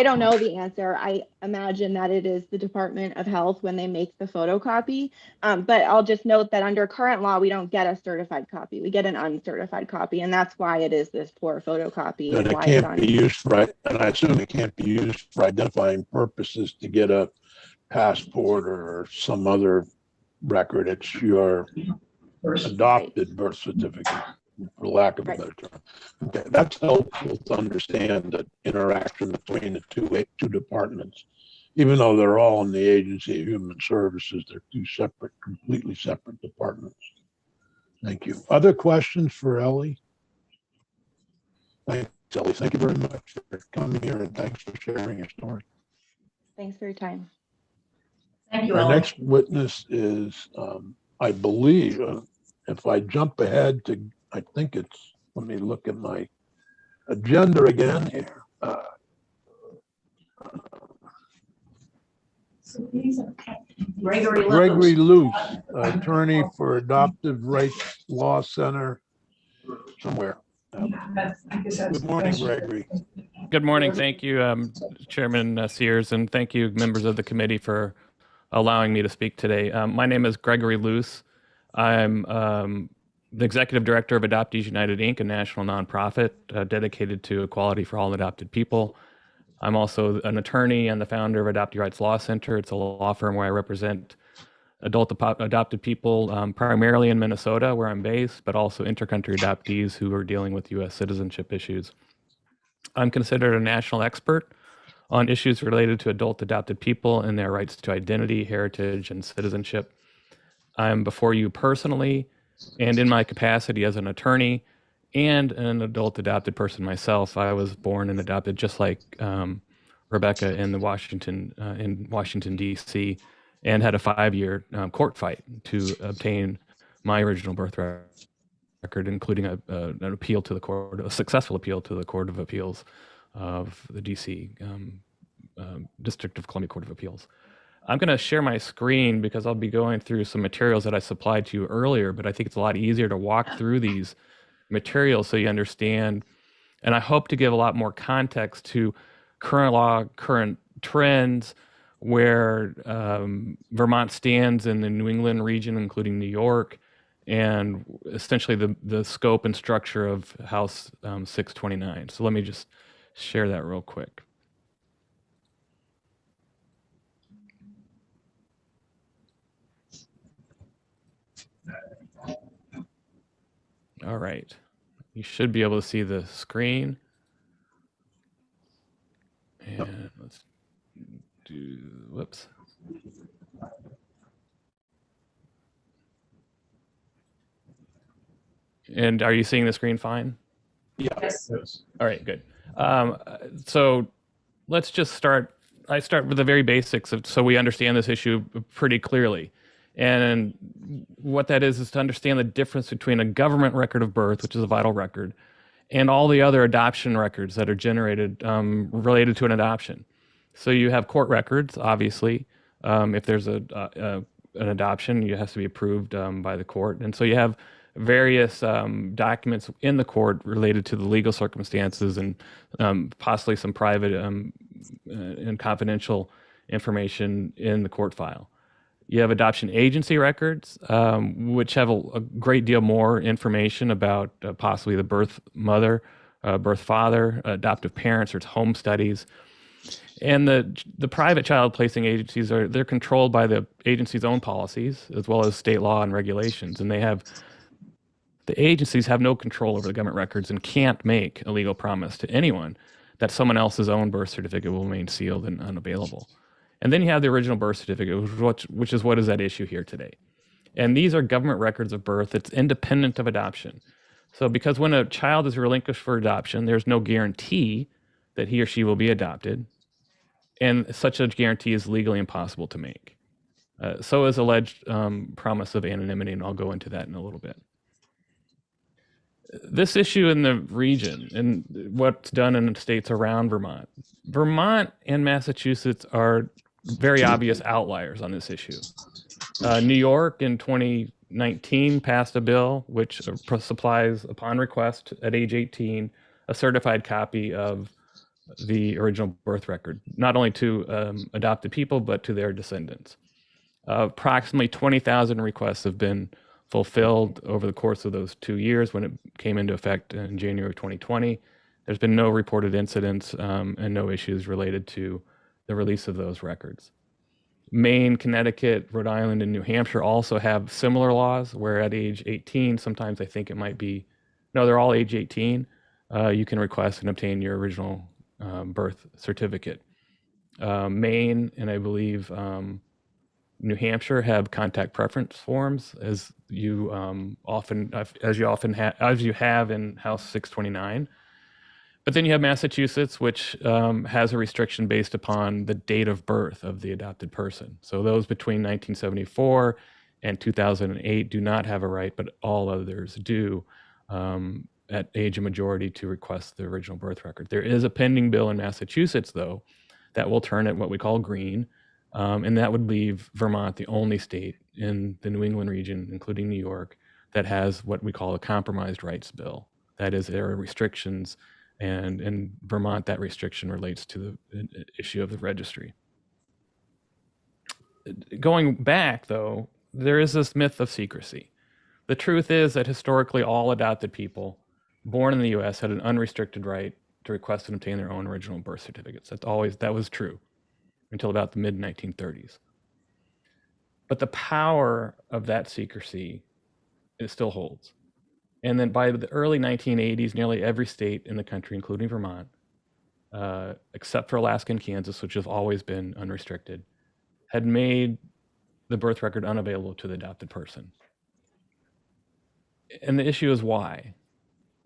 don't know the answer. I imagine that it is the Department of Health when they make the photocopy. But I'll just note that under current law, we don't get a certified copy. We get an uncertified copy, and that's why it is this poor photocopy. And it can't be used for, and I assume it can't be used for identifying purposes to get a passport or some other record. It's your adopted birth certificate, for lack of a better term. Okay, that's helpful to understand the interaction between the two departments. Even though they're all in the Agency of Human Services, they're two separate, completely separate departments. Thank you. Other questions for Ellie? Thanks, Ellie. Thank you very much for coming here, and thanks for sharing your story. Thanks for your time. Thank you, Our Ellie. next witness is, I believe, if I jump ahead to, I think it's, let me look at my agenda again here. Gregory Luce, attorney for Adoptive Rights Law Center somewhere. Good morning, Gregory. Good morning. Thank you, Chairman Sears, and thank you, members of the committee, for allowing me to speak today. My name is Gregory Luce. I'm the Executive Director of Adoptees United, Inc., a national nonprofit dedicated to equality for all adopted people. I'm also an attorney and the founder of Adoptee Rights Law Center. It's a law firm where I represent adopted people, primarily in Minnesota, where I'm based, but also intercountry adoptees who are dealing with U.S. citizenship issues. I'm considered a national expert on issues related to adult adopted people and their rights to identity, heritage, and citizenship. I'm before you personally and in my capacity as an attorney and an adult adopted person myself. I was born and adopted just like Rebecca in Washington, D.C., and had a 5-year court fight to obtain my original birth record, including an appeal to the court, a successful appeal to the Court of Appeals of the D.C. District of Columbia Court of Appeals. I'm going to share my screen because I'll be going through some materials that I supplied to you earlier, but I think it's a lot easier to walk through these materials so you understand. And I hope to give a lot more context to current law, current trends, where Vermont stands in the New England region, including New York, and essentially the scope and structure of House 629. So let me just share that real quick. All right, you should be able to see the screen. And let's do, whoops. And are you seeing the screen fine? Yes. Yes. All right, good. So let's just start. I start with the very basics so we understand this issue pretty clearly. And what that is to understand the difference between a government record of birth, which is a vital record, and all the other adoption records that are generated related to an adoption. So you have court records, obviously. If there's an adoption, it has to be approved by the court. And so you have various documents in the court related to the legal circumstances and possibly some private and confidential information in the court file. You have adoption agency records, which have a great deal more information about possibly the birth mother, birth father, adoptive parents, or home studies. And the private child placing agencies they're controlled by the agency's own policies as well as state law and regulations. And the agencies have no control over the government records and can't make a legal promise to anyone that someone else's own birth certificate will remain sealed and unavailable. And then you have the original birth certificate, which is what is at issue here today. And these are government records of birth. It's independent of adoption. So because when a child is relinquished for adoption, there's no guarantee that he or she will be adopted. And such a guarantee is legally impossible to make. So is alleged promise of anonymity, and I'll go into that in a little bit. This issue in the region and what's done in the states around Vermont. Vermont and Massachusetts are very obvious outliers on this issue. New York in 2019 passed a bill which supplies, upon request at age 18, a certified copy of the original birth record, not only to adopted people, but to their descendants. Approximately 20,000 requests have been fulfilled over the course of those 2 years when it came into effect in January 2020. There's been no reported incidents and no issues related to the release of those records. Maine, Connecticut, Rhode Island, and New Hampshire also have similar laws where at age 18, sometimes I think it might be, no, they're all age 18, you can request and obtain your original birth certificate. Maine and I believe New Hampshire have contact preference forms, as you have in House 629. But then you have Massachusetts, which has a restriction based upon the date of birth of the adopted person. So those between 1974 and 2008 do not have a right, but all others do at age of majority to request the original birth record. There is a pending bill in Massachusetts, though, that will turn it what we call green, and that would leave Vermont the only state in the New England region, including New York, that has what we call a compromised rights bill. That is, there are restrictions, and in Vermont, that restriction relates to the issue of the registry. Going back, though, there is this myth of secrecy. The truth is that historically all adopted people born in the US had an unrestricted right to request and obtain their own original birth certificates. That was true until about the mid-1930s. But the power of that secrecy, it still holds. And then by the early 1980s, nearly every state in the country, including Vermont, except for Alaska and Kansas, which have always been unrestricted, had made the birth record unavailable to the adopted person. And the issue is why.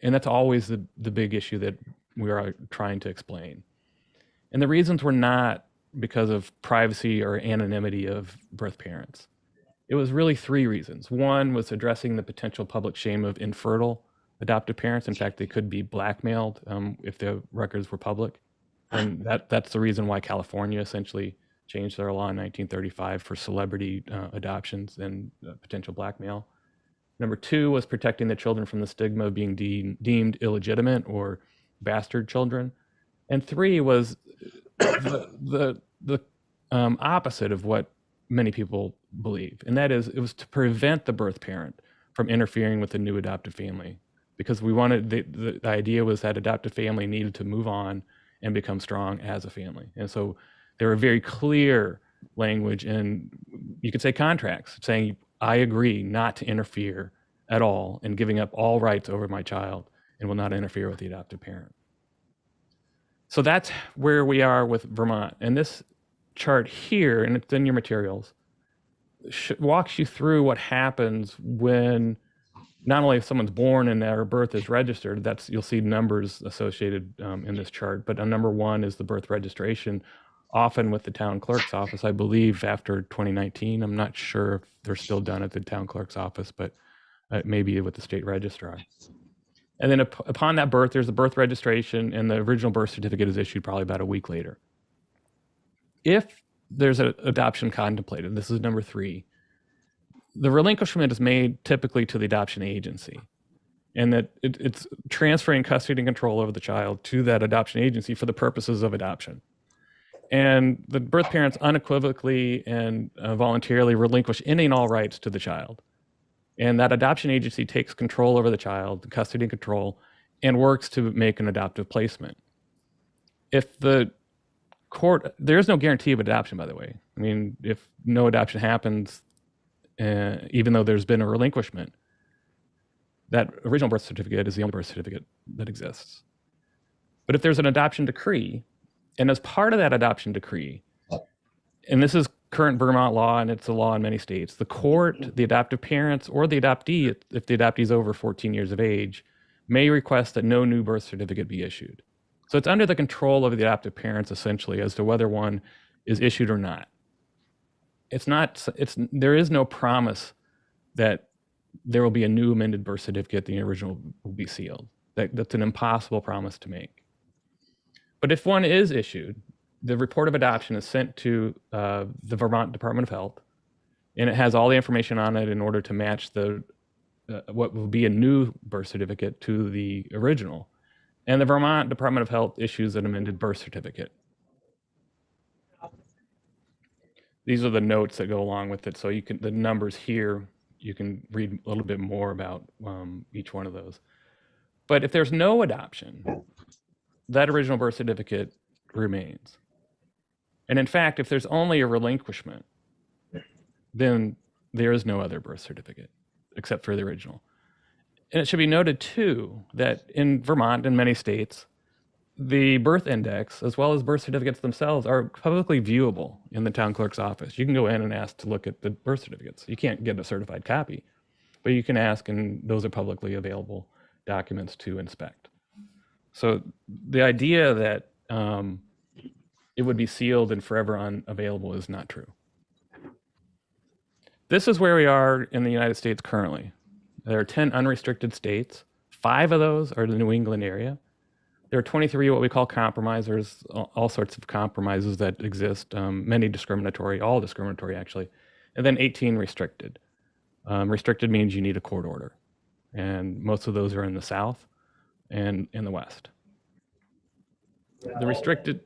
And that's always the big issue that we are trying to explain. And the reasons were not because of privacy or anonymity of birth parents. It was really three reasons. One was addressing the potential public shame of infertile adoptive parents. In fact, they could be blackmailed if the records were public. And that's the reason why California essentially changed their law in 1935 for celebrity adoptions and potential blackmail. Number two was protecting the children from the stigma of being deemed illegitimate or bastard children. And three was the opposite of what many people believe, and that is it was to prevent the birth parent from interfering with the new adoptive family, because we wanted the idea was that adoptive family needed to move on and become strong as a family. And so there were very clear language in, you could say, contracts saying, I agree not to interfere at all in giving up all rights over my child and will not interfere with the adoptive parent. So that's where we are with Vermont. And this chart here, and it's in your materials, walks you through what happens when not only if someone's born and their birth is registered, you'll see numbers associated in this chart, but number one is the birth registration, often with the town clerk's office, I believe after 2019. I'm not sure if they're still done at the town clerk's office, but maybe with the state registrar. And then upon that birth, there's a birth registration, and the original birth certificate is issued probably about a week later. If there's an adoption contemplated, this is number 3, the relinquishment is made typically to the adoption agency, and that it's transferring custody and control over the child to that adoption agency for the purposes of adoption. And the birth parents unequivocally and voluntarily relinquish any and all rights to the child. And that adoption agency takes control over the child, custody and control, and works to make an adoptive placement. If the court, there's no guarantee of adoption, by the way. I mean, if no adoption happens, even though there's been a relinquishment, that original birth certificate is the only birth certificate that exists. But if there's an adoption decree, and as part of that adoption decree, and this is current Vermont law, and it's a law in many states, the court, the adoptive parents, or the adoptee, if the adoptee is over 14 years of age, may request that no new birth certificate be issued. So it's under the control of the adoptive parents, essentially, as to whether one is issued or not. There is no promise that there will be a new amended birth certificate, the original will be sealed. That's an impossible promise to make. But if one is issued, the report of adoption is sent to the Vermont Department of Health, and it has all the information on it in order to match what will be a new birth certificate to the original. And the Vermont Department of Health issues an amended birth certificate. These are the notes that go along with it. So the numbers here, you can read a little bit more about each one of those. But if there's no adoption, that original birth certificate remains. And in fact, if there's only a relinquishment, then there is no other birth certificate except for the original. And it should be noted too that in Vermont and many states, the birth index, as well as birth certificates themselves, are publicly viewable in the town clerk's office. You can go in and ask to look at the birth certificates. You can't get a certified copy, but you can ask, and those are publicly available documents to inspect. So the idea that it would be sealed and forever unavailable is not true. This is where we are in the United States currently. There are 10 unrestricted states. 5 of those are the New England area. There are 23 what we call compromisers, all sorts of compromises that exist, many discriminatory, all discriminatory actually, and then 18 restricted. Restricted means you need a court order, and most of those are in the South and in the West. The restricted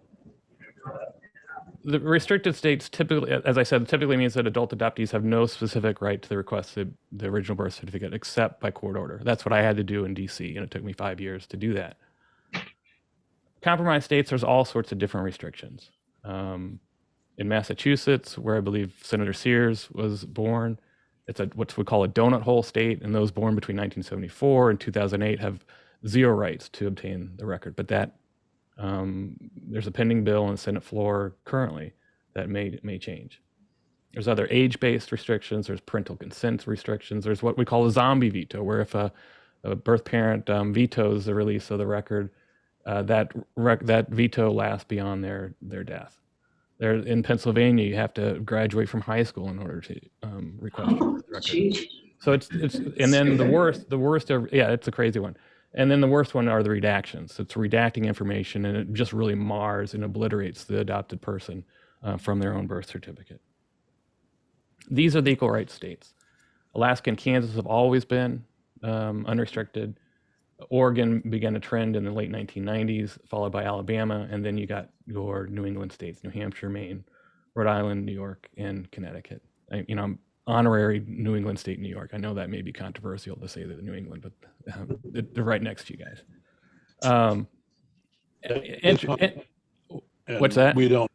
states typically, as I said, typically means that adult adoptees have no specific right to request the original birth certificate except by court order. That's what I had to do in DC, and it took me 5 years to do that. Compromise states, there's all sorts of different restrictions. In Massachusetts, where I believe Senator Sears was born, it's what we call a donut hole state, and those born between 1974 and 2008 have 0 rights to obtain the record. But that there's a pending bill on the Senate floor currently that may change. There's other age-based restrictions. There's parental consent restrictions. There's what we call a zombie veto, where if a birth parent vetoes the release of the record, that veto lasts beyond their death. There in Pennsylvania, you have to graduate from high school in order to request the record. Jeez. So it's and then the worst are, yeah, it's a crazy one. And then the worst one are the redactions. It's redacting information, and it just really mars and obliterates the adopted person from their own birth certificate. These are the equal rights states. Alaska and Kansas have always been unrestricted. Oregon began a trend in the late 1990s, followed by Alabama, and then you got your New England states, New Hampshire, Maine, Rhode Island, New York, and Connecticut. I'm honorary New England state, New York. I know that may be controversial to say that New England, but they're right next to you guys. What's that? We don't.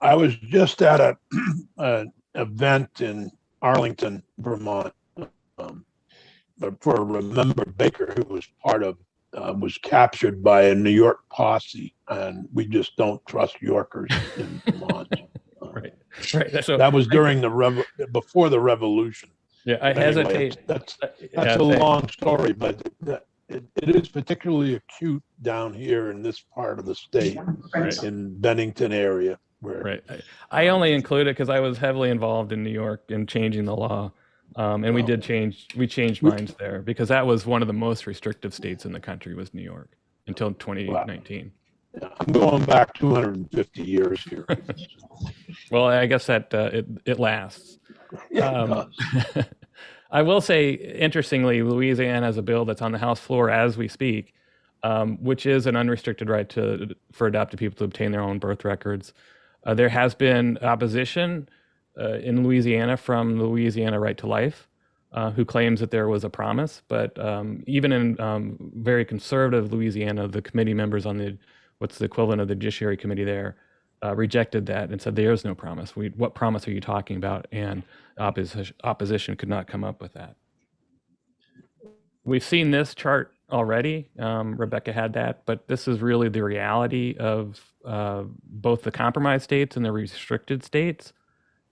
I was just at an event in Arlington, Vermont, for Remember Baker, who was part of, was captured by a New York posse, and we just don't trust Yorkers in Vermont. Right. So that was during before the revolution. Yeah, I Anyway, hesitate. That's Yeah, a long story, but it is particularly acute down here in this part of the state, Right. in Bennington area, where Right. I only include it because I was heavily involved in New York in changing the law. And we changed minds there because that was one of the most restrictive states in the country was New York until 2019. I'm going back 250 years here. Well, I guess that it lasts. Yeah, it does. I will say, interestingly, Louisiana has a bill that's on the House floor as we speak, which is an unrestricted right for adopted people to obtain their own birth records. There has been opposition in Louisiana from the Louisiana Right to Life, who claims that there was a promise. But even in very conservative Louisiana, the committee members on what's the equivalent of the Judiciary Committee there, rejected that and said there is no promise. What promise are you talking about? And opposition could not come up with that. We've seen this chart already. Rebecca had that, but this is really the reality of both the compromised states and the restricted states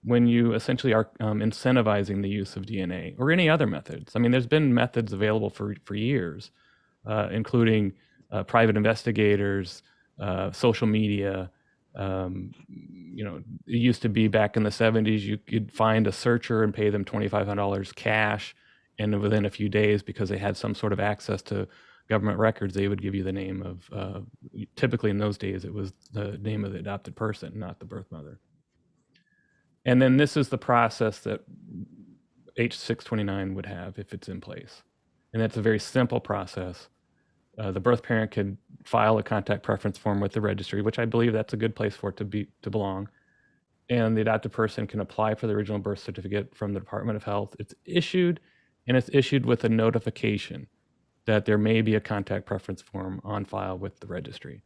when you essentially are incentivizing the use of DNA or any other methods. I mean, there's been methods available for years, including private investigators, social media. It used to be back in the 70s, you could find a searcher and pay them $2,500 cash. And within a few days, because they had some sort of access to government records, they would give you the name of, typically in those days, it was the name of the adopted person, not the birth mother. And then this is the process that H629 would have if it's in place. And that's a very simple process. The birth parent could file a contact preference form with the registry, which I believe that's a good place for it to belong. And the adopted person can apply for the original birth certificate from the Department of Health. It's issued with a notification that there may be a contact preference form on file with the registry.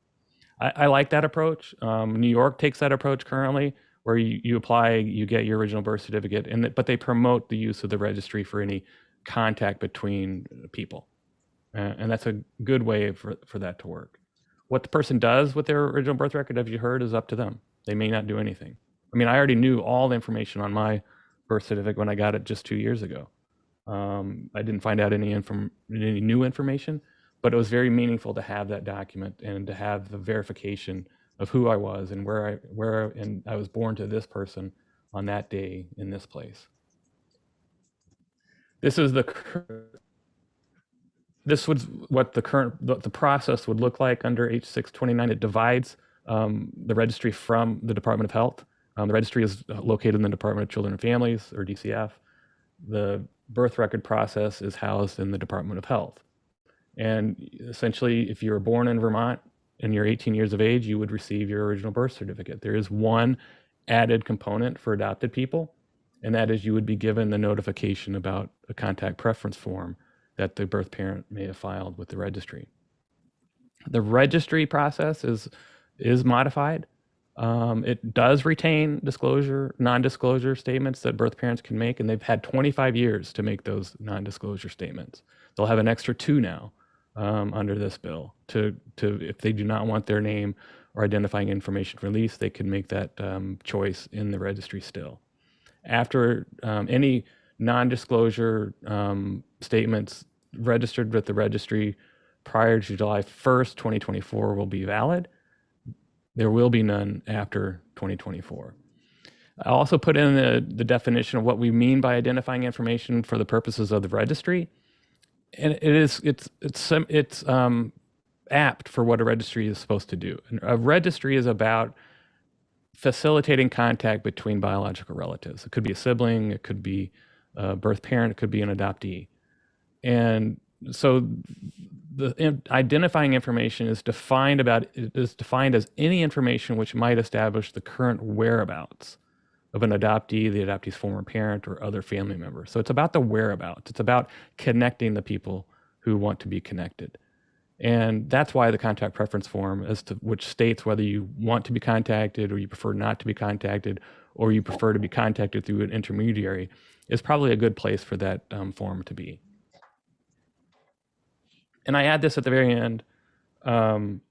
I like that approach. New York takes that approach currently, where you apply, you get your original birth certificate, but they promote the use of the registry for any contact between people. And that's a good way for that to work. What the person does with their original birth record, as you heard, is up to them. They may not do anything. I mean, I already knew all the information on my birth certificate when I got it just 2 years ago. I didn't find out any new information, but it was very meaningful to have that document and to have the verification of who I was and where I was born to this person on that day in this place. This was what the process would look like under H629. It divides the registry from the Department of Health. The registry is located in the Department of Children and Families, or DCF. The birth record process is housed in the Department of Health. And essentially, if you were born in Vermont and you're 18 years of age, you would receive your original birth certificate. There is one added component for adopted people, and that is you would be given the notification about a contact preference form that the birth parent may have filed with the registry. The registry process is modified. It does retain non-disclosure statements that birth parents can make, and they've had 25 years to make those non-disclosure statements. They'll have an extra 2 now under this bill to if they do not want their name or identifying information released, they can make that choice in the registry still. After any non-disclosure statements registered with the registry prior to July 1st, 2024 will be valid. There will be none after 2024. I also put in the definition of what we mean by identifying information for the purposes of the registry. And it's apt for what a registry is supposed to do. And a registry is about facilitating contact between biological relatives. It could be a sibling, it could be a birth parent, it could be an adoptee. And so the identifying information is defined as any information which might establish the current whereabouts of an adoptee, the adoptee's former parent, or other family member. So it's about the whereabouts. It's about connecting the people who want to be connected. And that's why the contact preference form, which states whether you want to be contacted or you prefer not to be contacted, or you prefer to be contacted through an intermediary, is probably a good place for that form to be. And I add this at the very end. And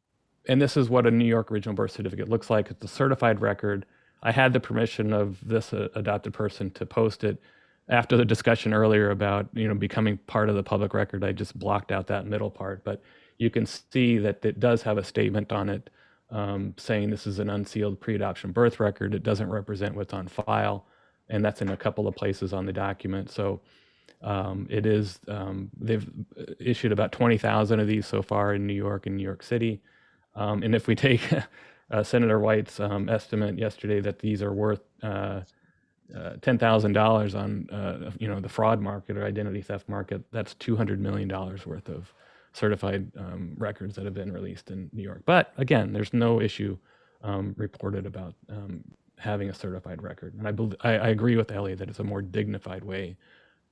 this is what a New York original birth certificate looks like. It's a certified record. I had the permission of this adopted person to post it after the discussion earlier about, becoming part of the public record, I just blocked out that middle part. But you can see that it does have a statement on it saying this is an unsealed pre-adoption birth record. It doesn't represent what's on file, and that's in a couple of places on the document. So it is, they've issued about 20,000 of these so far in New York and New York City. And if we take Senator White's estimate yesterday that these are worth $10,000 on, the fraud market or identity theft market, that's $200 million worth of certified records that have been released in New York. But again, there's no issue reported about having a certified record. And I agree with Ellie that it's a more dignified way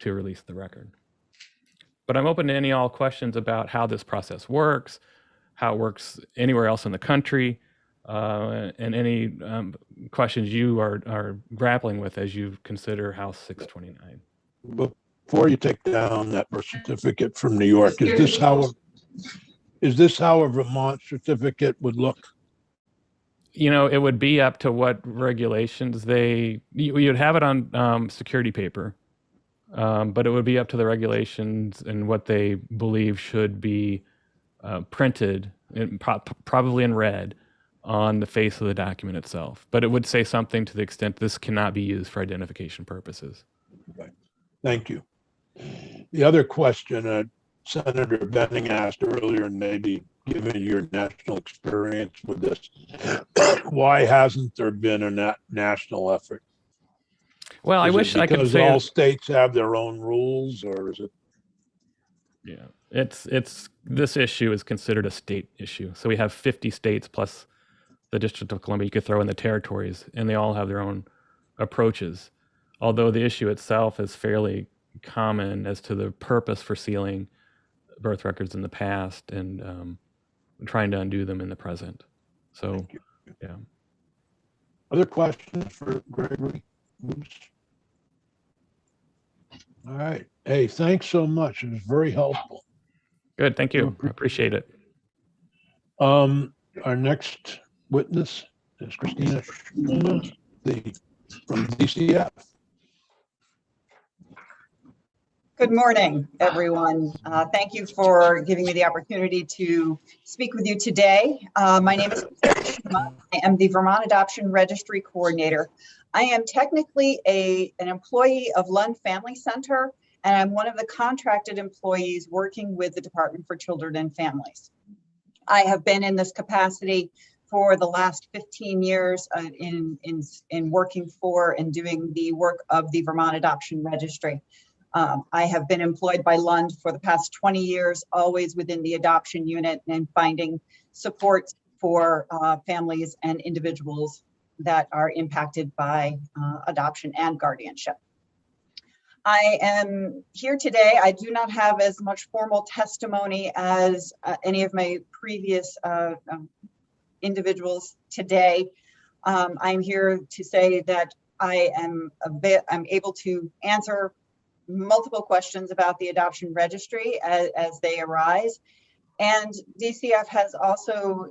to release the record. But I'm open to any all questions about how this process works, how it works anywhere else in the country, and any questions you are grappling with as you consider House 629. Before you take down that birth certificate from New York, is this how a Vermont certificate would look? It would be up to what regulations you'd have it on security paper, but it would be up to the regulations and what they believe should be printed, probably in red, on the face of the document itself. But it would say something to the extent this cannot be used for identification purposes. Right. Thank you. The other question Senator Benning asked earlier, and maybe given your national experience with this, why hasn't there been a national effort? Well, I wish I could say all states have their own rules, or is it? Yeah, it's this issue is considered a state issue. So we have 50 states plus the District of Columbia. You could throw in the territories, and they all have their own approaches. Although the issue itself is fairly common as to the purpose for sealing birth records in the past and trying to undo them in the present. So, yeah. Other questions for Gregory? Oops. All right. Hey, thanks so much. It was very helpful. Good. Thank you. I appreciate it. Our next witness is Christina from DCF. Good morning, everyone. Thank you for giving me the opportunity to speak with you today. My name is Christina. I am the Vermont Adoption Registry Coordinator. I am technically an employee of Lund Family Center, and I'm one of the contracted employees working with the Department for Children and Families. I have been in this capacity for the last 15 years in working for and doing the work of the Vermont Adoption Registry. I have been employed by Lund for the past 20 years, always within the adoption unit and finding support for families and individuals that are impacted by adoption and guardianship. I am here today. I do not have as much formal testimony as any of my previous individuals today. I'm here to say that I'm able to answer multiple questions about the adoption registry as they arise. And DCF has also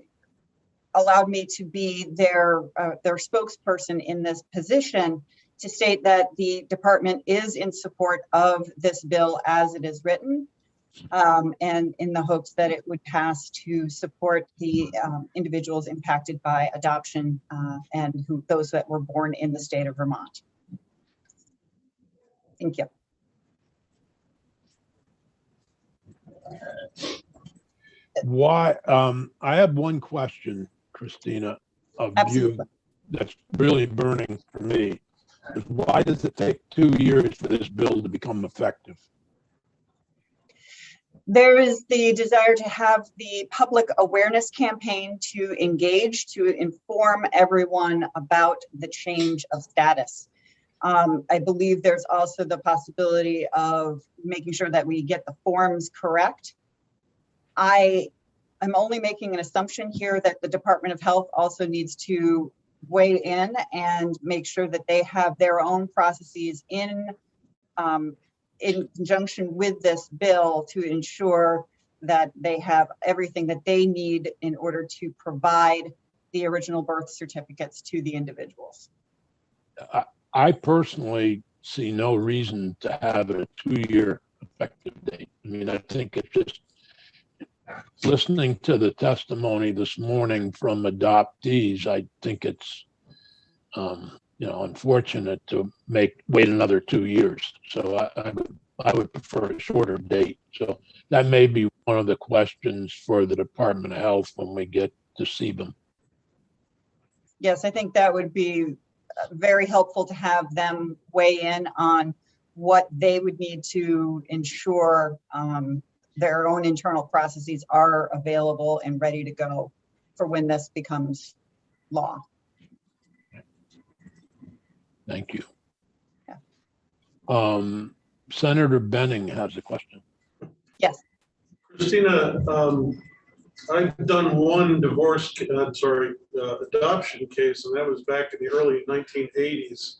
allowed me to be their spokesperson in this position to state that the department is in support of this bill as it is written, and in the hopes that it would pass to support the individuals impacted by adoption and those that were born in the state of Vermont. Thank you. Why? I have one question, Christina, of Absolutely. you that's really burning for me. Is why does it take 2 years for this bill to become effective? There is the desire to have the public awareness campaign to engage, to inform everyone about the change of status. I believe there's also the possibility of making sure that we get the forms correct. I'm only making an assumption here that the Department of Health also needs to weigh in and make sure that they have their own processes in conjunction with this bill to ensure that they have everything that they need in order to provide the original birth certificates to the individuals. I personally see no reason to have a 2-year effective date. I mean, I think it's just listening to the testimony this morning from adoptees, I think it's, unfortunate to wait another 2 years. So I would prefer a shorter date. So that may be one of the questions for the Department of Health when we get to see them. Yes, I think that would be very helpful to have them weigh in on what they would need to ensure their own internal processes are available and ready to go for when this becomes law. Thank you. Yeah. Senator Benning has a question. Yes. Christina, I've done one adoption case, and that was back in the early 1980s.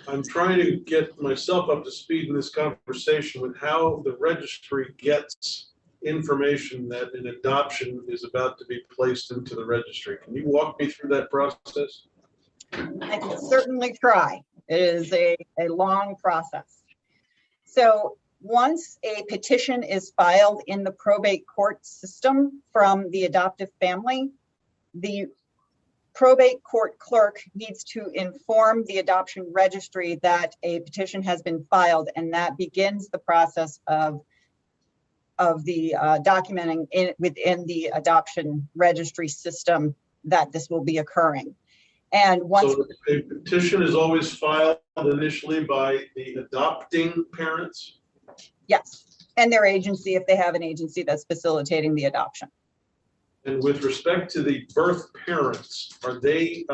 I'm trying to get myself up to speed in this conversation with how the registry gets information that an adoption is about to be placed into the registry. Can you walk me through that process? I can certainly try. It is a long process. So once a petition is filed in the probate court system from the adoptive family, the probate court clerk needs to inform the adoption registry that a petition has been filed, and that begins the process of the documenting within the adoption registry system that this will be occurring. And once so a petition is always filed initially by the adopting parents? yes, and their agency, if they have an agency that's facilitating the adoption. And with respect to the birth parents, are they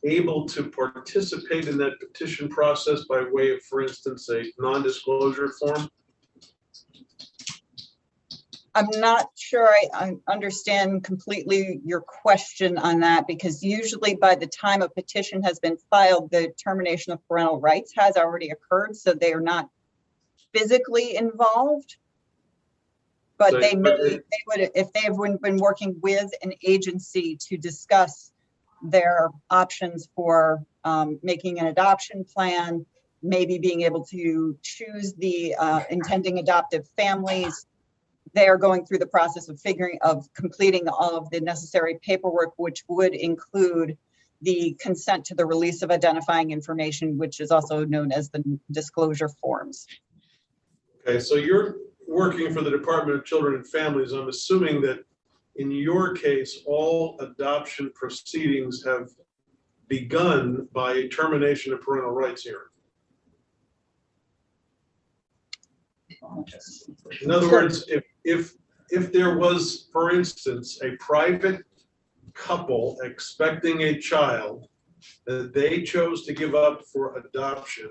able to participate in that petition process by way of, for instance, a non-disclosure form? I'm not sure I understand completely your question on that, because usually by the time a petition has been filed, the termination of parental rights has already occurred, so they are not physically involved. But So, they would, if they have been working with an agency to discuss their options for making an adoption plan, maybe being able to choose the intending adoptive families. They are going through the process of completing all of the necessary paperwork, which would include the consent to the release of identifying information, which is also known as the disclosure forms. Okay, so you're working for the Department of Children and Families. I'm assuming that in your case, all adoption proceedings have begun by a termination of parental rights hearing. In other words, if there was, for instance, a private couple expecting a child that they chose to give up for adoption,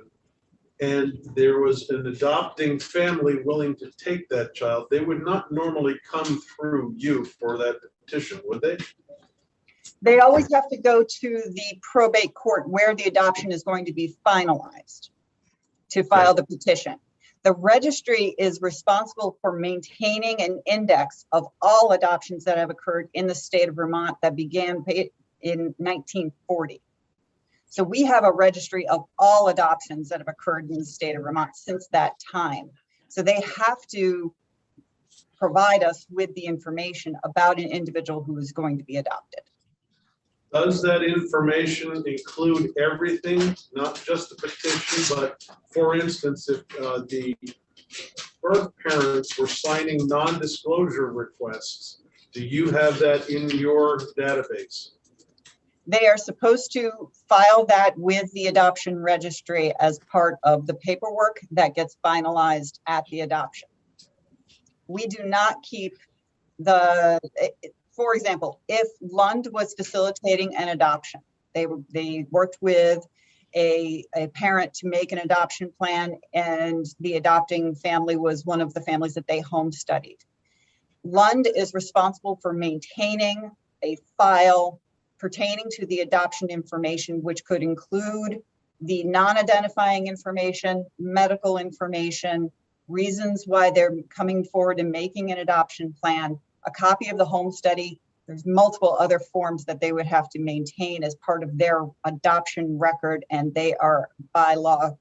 and there was an adopting family willing to take that child, they would not normally come through you for that petition, would they? They always have to go to the probate court where the adoption is going to be finalized to file the petition. The registry is responsible for maintaining an index of all adoptions that have occurred in the state of Vermont that began in 1940. So we have a registry of all adoptions that have occurred in the state of Vermont since that time. So they have to provide us with the information about an individual who is going to be adopted. Does that information include everything, not just the petition, but for instance, if the birth parents were signing non-disclosure requests, do you have that in your database? They are supposed to file that with the adoption registry as part of the paperwork that gets finalized at the adoption. We do not keep for example, if Lund was facilitating an adoption, they worked with a parent to make an adoption plan, and the adopting family was one of the families that they home studied. Lund is responsible for maintaining a file pertaining to the adoption information, which could include the non-identifying information, medical information, reasons why they're coming forward and making an adoption plan, a copy of the home study, there's multiple other forms that they would have to maintain as part of their adoption record, and they are by law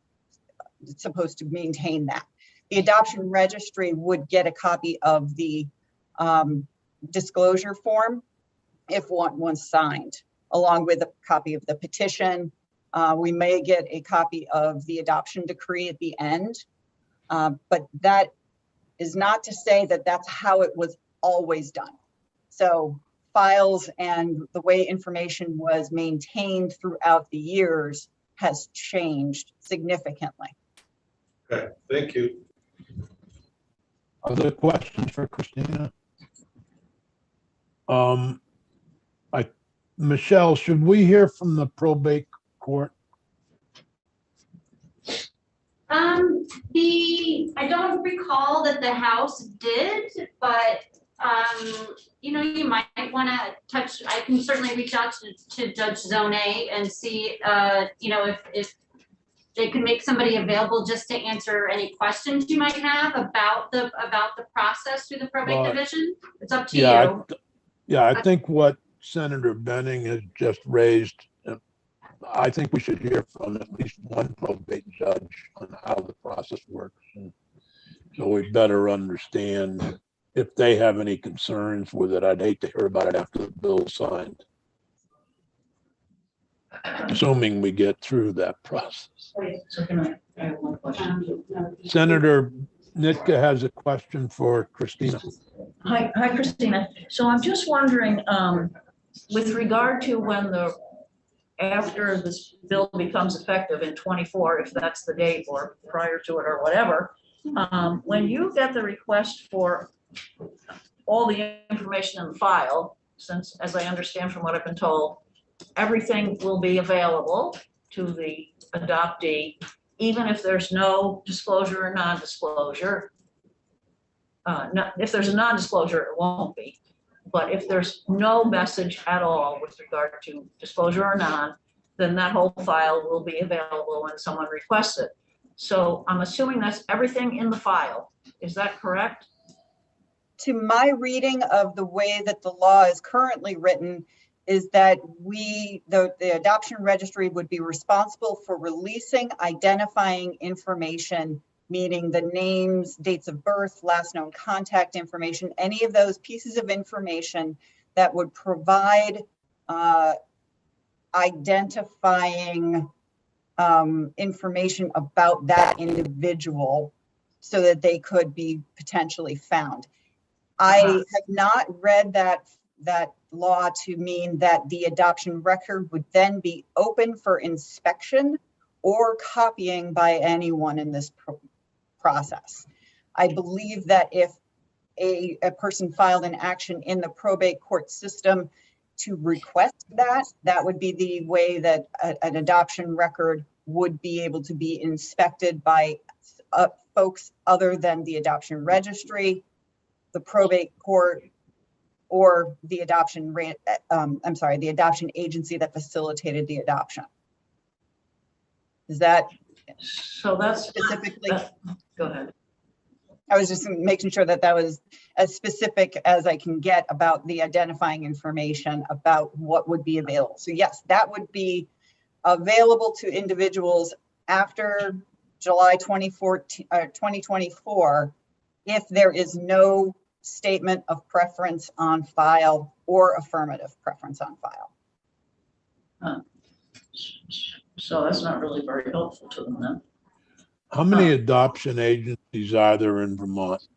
supposed to maintain that. The adoption registry would get a copy of the disclosure form if one was signed, along with a copy of the petition. We may get a copy of the adoption decree at the end, but that is not to say that that's how it was always done. So files and the way information was maintained throughout the years has changed significantly. Okay, thank you. Other questions for Christina? Michelle, should we hear from the probate court? I don't recall that the House did, but, you might wanna I can certainly reach out to Judge Zone and see, if they could make somebody available just to answer any questions you might have about the process through the probate division. It's up to you. Yeah, I think what Senator Benning has just raised, I think we should hear from at least one probate judge on how the process works. And so we better understand if they have any concerns with it. I'd hate to hear about it after the bill's signed, assuming we get through that process. So can I have one question? Senator Nitka has a question for Christina. Hi, Christina. So I'm just wondering, with regard to after this bill becomes effective in 24, if that's the date or prior to it or whatever, when you get the request for all the information in the file, since as I understand from what I've been told, everything will be available to the adoptee, even if there's no disclosure or non-disclosure. If there's a non-disclosure, it won't be. But if there's no message at all with regard to disclosure or non, then that whole file will be available when someone requests it. So I'm assuming that's everything in the file. Is that correct? To my reading of the way that the law is currently written is that the adoption registry would be responsible for releasing identifying information, meaning the names, dates of birth, last known contact information, any of those pieces of information that would provide identifying information about that individual so that they could be potentially found. I have not read that law to mean that the adoption record would then be open for inspection or copying by anyone in this process. I believe that if a person filed an action in the probate court system to request that would be the way that an adoption record would be able to be inspected by folks other than the adoption registry, the probate court, or the adoption the adoption agency that facilitated the adoption. Is that so? That's specifically. Go ahead. I was just making sure that that was as specific as I can get about the identifying information about what would be available. So yes, that would be available to individuals after July 2024 if there is no statement of preference on file or affirmative preference on file. So that's not really very helpful to them then. How many adoption agencies are there in Vermont?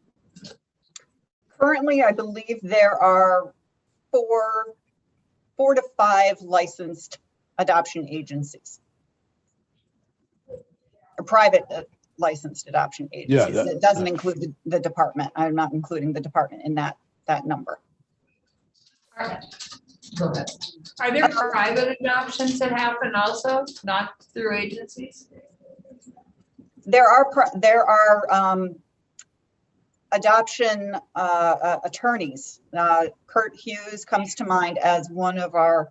Currently, I believe there are four to five licensed adoption agencies. A private licensed adoption agencies. Yeah, it doesn't include the department. I'm not including the department in that number. Go ahead. Are there private adoptions that happen also, not through agencies? There are adoption attorneys. Kurt Hughes comes to mind as one of our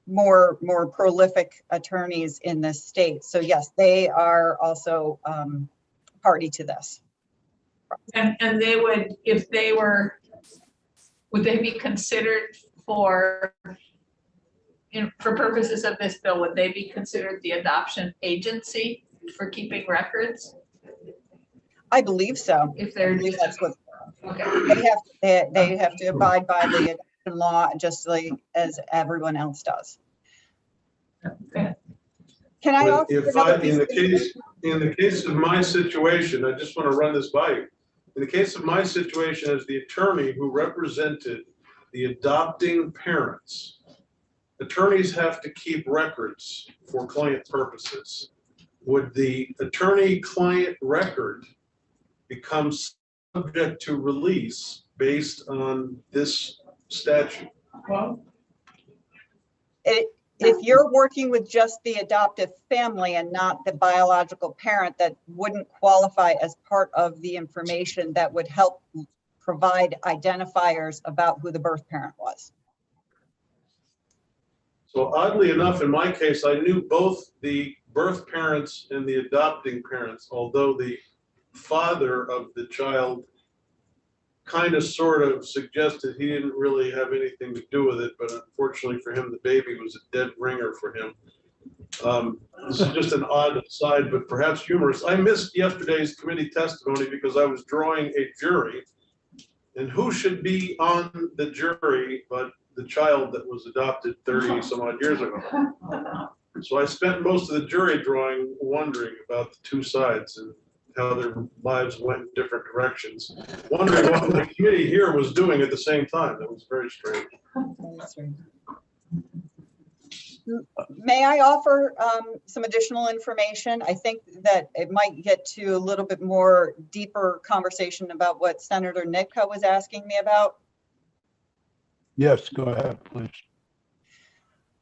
more prolific attorneys in this state. So yes, they are also party to this. And they would, if they were would they be considered for purposes of this bill, would they be considered the adoption agency for keeping records? I believe so. If I they're believe just, that's what, okay, they have to abide by the adoption law just like as everyone else does. okay. Can I But offer if another I, piece of in the case of my situation, I just want to run this by you. In the case of my situation as the attorney who represented the adopting parents, attorneys have to keep records for client purposes. Would the attorney-client record become subject to release based on this statute? Well, If you're working with just the adoptive family and not the biological parent, that wouldn't qualify as part of the information that would help provide identifiers about who the birth parent was. So oddly enough, in my case, I knew both the birth parents and the adopting parents, although the father of the child kind of sort of suggested he didn't really have anything to do with it, but unfortunately for him, the baby was a dead ringer for him. This is just an odd aside, but perhaps humorous. I missed yesterday's committee testimony because I was drawing a jury, and who should be on the jury but the child that was adopted 30 some odd years ago. So I spent most of the jury drawing wondering about the two sides and how their lives went in different directions, wondering what the committee here was doing at the same time. That was very strange. May I offer some additional information? I think that it might get to a little bit more deeper conversation about what Senator Nitka was asking me about. Yes, go ahead, please.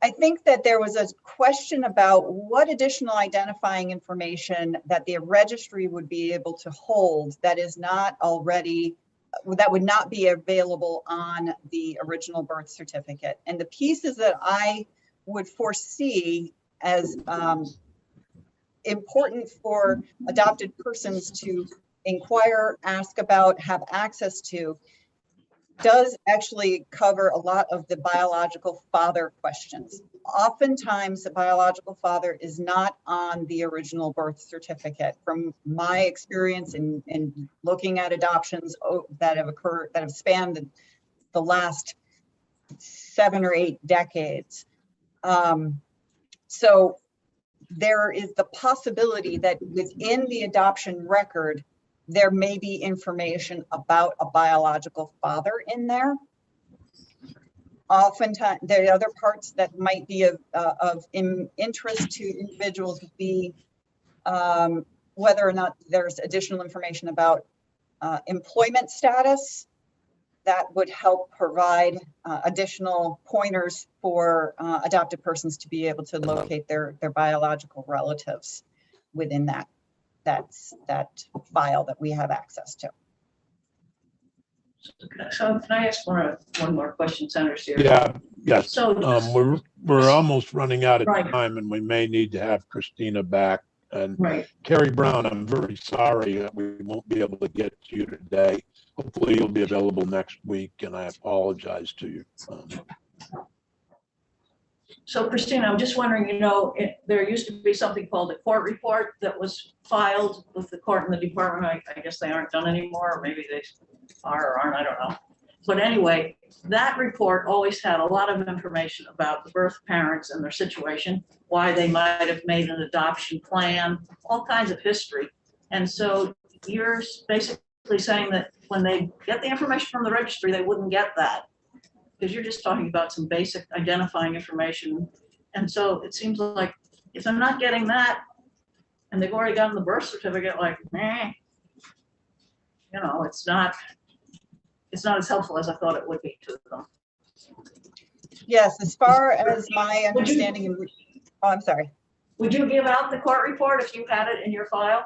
I think that there was a question about what additional identifying information that the registry would be able to hold that is not already, that would not be available on the original birth certificate. And the pieces that I would foresee as important for adopted persons to inquire, ask about, have access to, does actually cover a lot of the biological father questions. Oftentimes, the biological father is not on the original birth certificate. From my experience in looking at adoptions that have occurred, that have spanned the last 7 or 8 decades. So there is the possibility that within the adoption record, there may be information about a biological father in there. Oftentimes, there are other parts that might be of interest to individuals would be whether or not there's additional information about employment status that would help provide additional pointers for adopted persons to be able to locate their biological relatives within that file that we have access to. So can I ask one more question, Senator Sears? Yeah, yes. So We're almost running out of Right. time, and we may need to have Christina back. And right. Carrie Brown, I'm very sorry that we won't be able to get to you today. Hopefully you'll be available next week, and I apologize to you. So Christina, I'm just wondering, you know, there used to be something called a court report that was filed with the court and the department. I guess they aren't done anymore, or maybe they are or aren't, I don't know. But anyway, that report always had a lot of information about the birth parents and their situation, why they might have made an adoption plan, all kinds of history. And so you're basically saying that when they get the information from the registry, they wouldn't get that, because you're just talking about some basic identifying information. And so it seems like if they're not getting that and they've already gotten the birth certificate, like, you know, it's not as helpful as I thought it would be to them. Yes, as far as my understanding, oh, I'm sorry. Would you give out the court report if you had it in your file?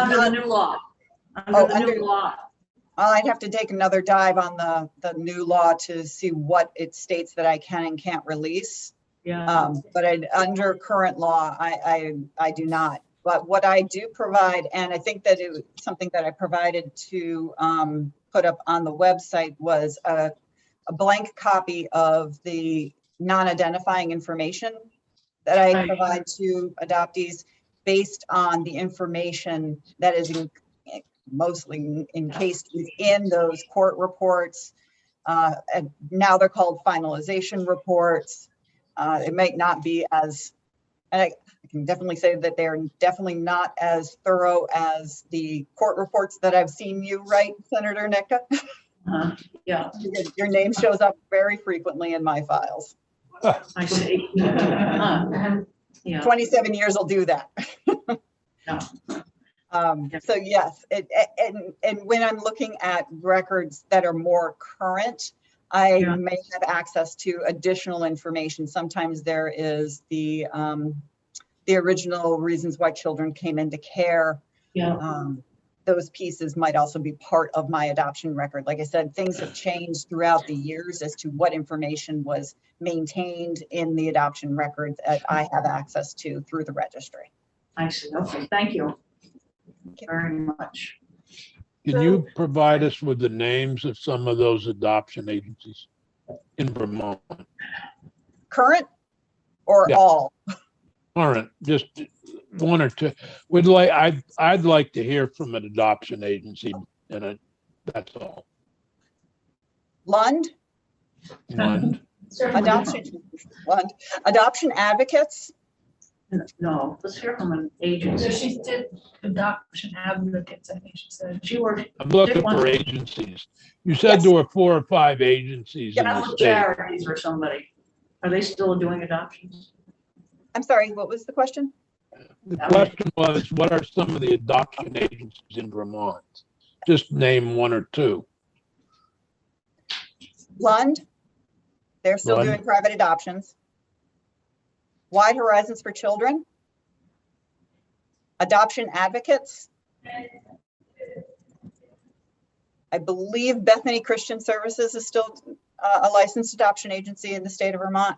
Under the new law. New law. I'd have to take another dive on the new law to see what it states that I can and can't release. Yeah. But under current law, I do not. But what I do provide, and I think that it was something that I provided to put up on the website was a blank copy of the non-identifying information that I Right. provide to adoptees based on the information that is mostly encased within those court reports. And now they're called finalization reports. It might not be as, and I can definitely say that they're definitely not as thorough as the court reports that I've seen you write, Senator Nika. Yeah, Your name shows up very frequently in my files. I see. Yeah, 27 years will do that. Yeah. So yes, and when I'm looking at records that are more current, I Yeah. may have access to additional information. Sometimes there is the original reasons why children came into care. yeah, Those pieces might also be part of my adoption record. Like I said, things have changed throughout the years as to what information was maintained in the adoption records that I have access to through the registry. I see. Okay, thank you very much. Can you provide us with the names of some of those adoption agencies in Vermont? Current or Yeah. all? Current, just one or two. I'd like to hear from an adoption agency, and that's all. Lund, One. adoption advocates. No, let's hear from an agency. So she did adoption advocates, I think she said. She worked, I'm looking One. for agencies. You said Yes. there were 4 or 5 agencies in yeah, the with state. charities or somebody. Are they still doing adoptions? I'm sorry, what was the question? The question was, what are some of the adoption agencies in Vermont? Just name 1 or 2. Lund, they're still Lund. doing private adoptions. Wide Horizons for Children. Adoption Advocates. I believe Bethany Christian Services is still a licensed adoption agency in the state of Vermont.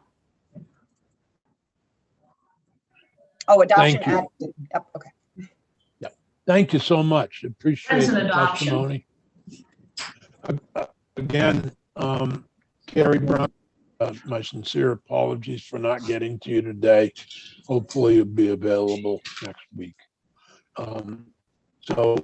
Oh, Adoption Thank you. Advocate. Yep, okay. Thank you so much. Appreciate Friends in the adoption. testimony. Again, Carrie Brown, my sincere apologies for not getting to you today. Hopefully you'll be available next week. So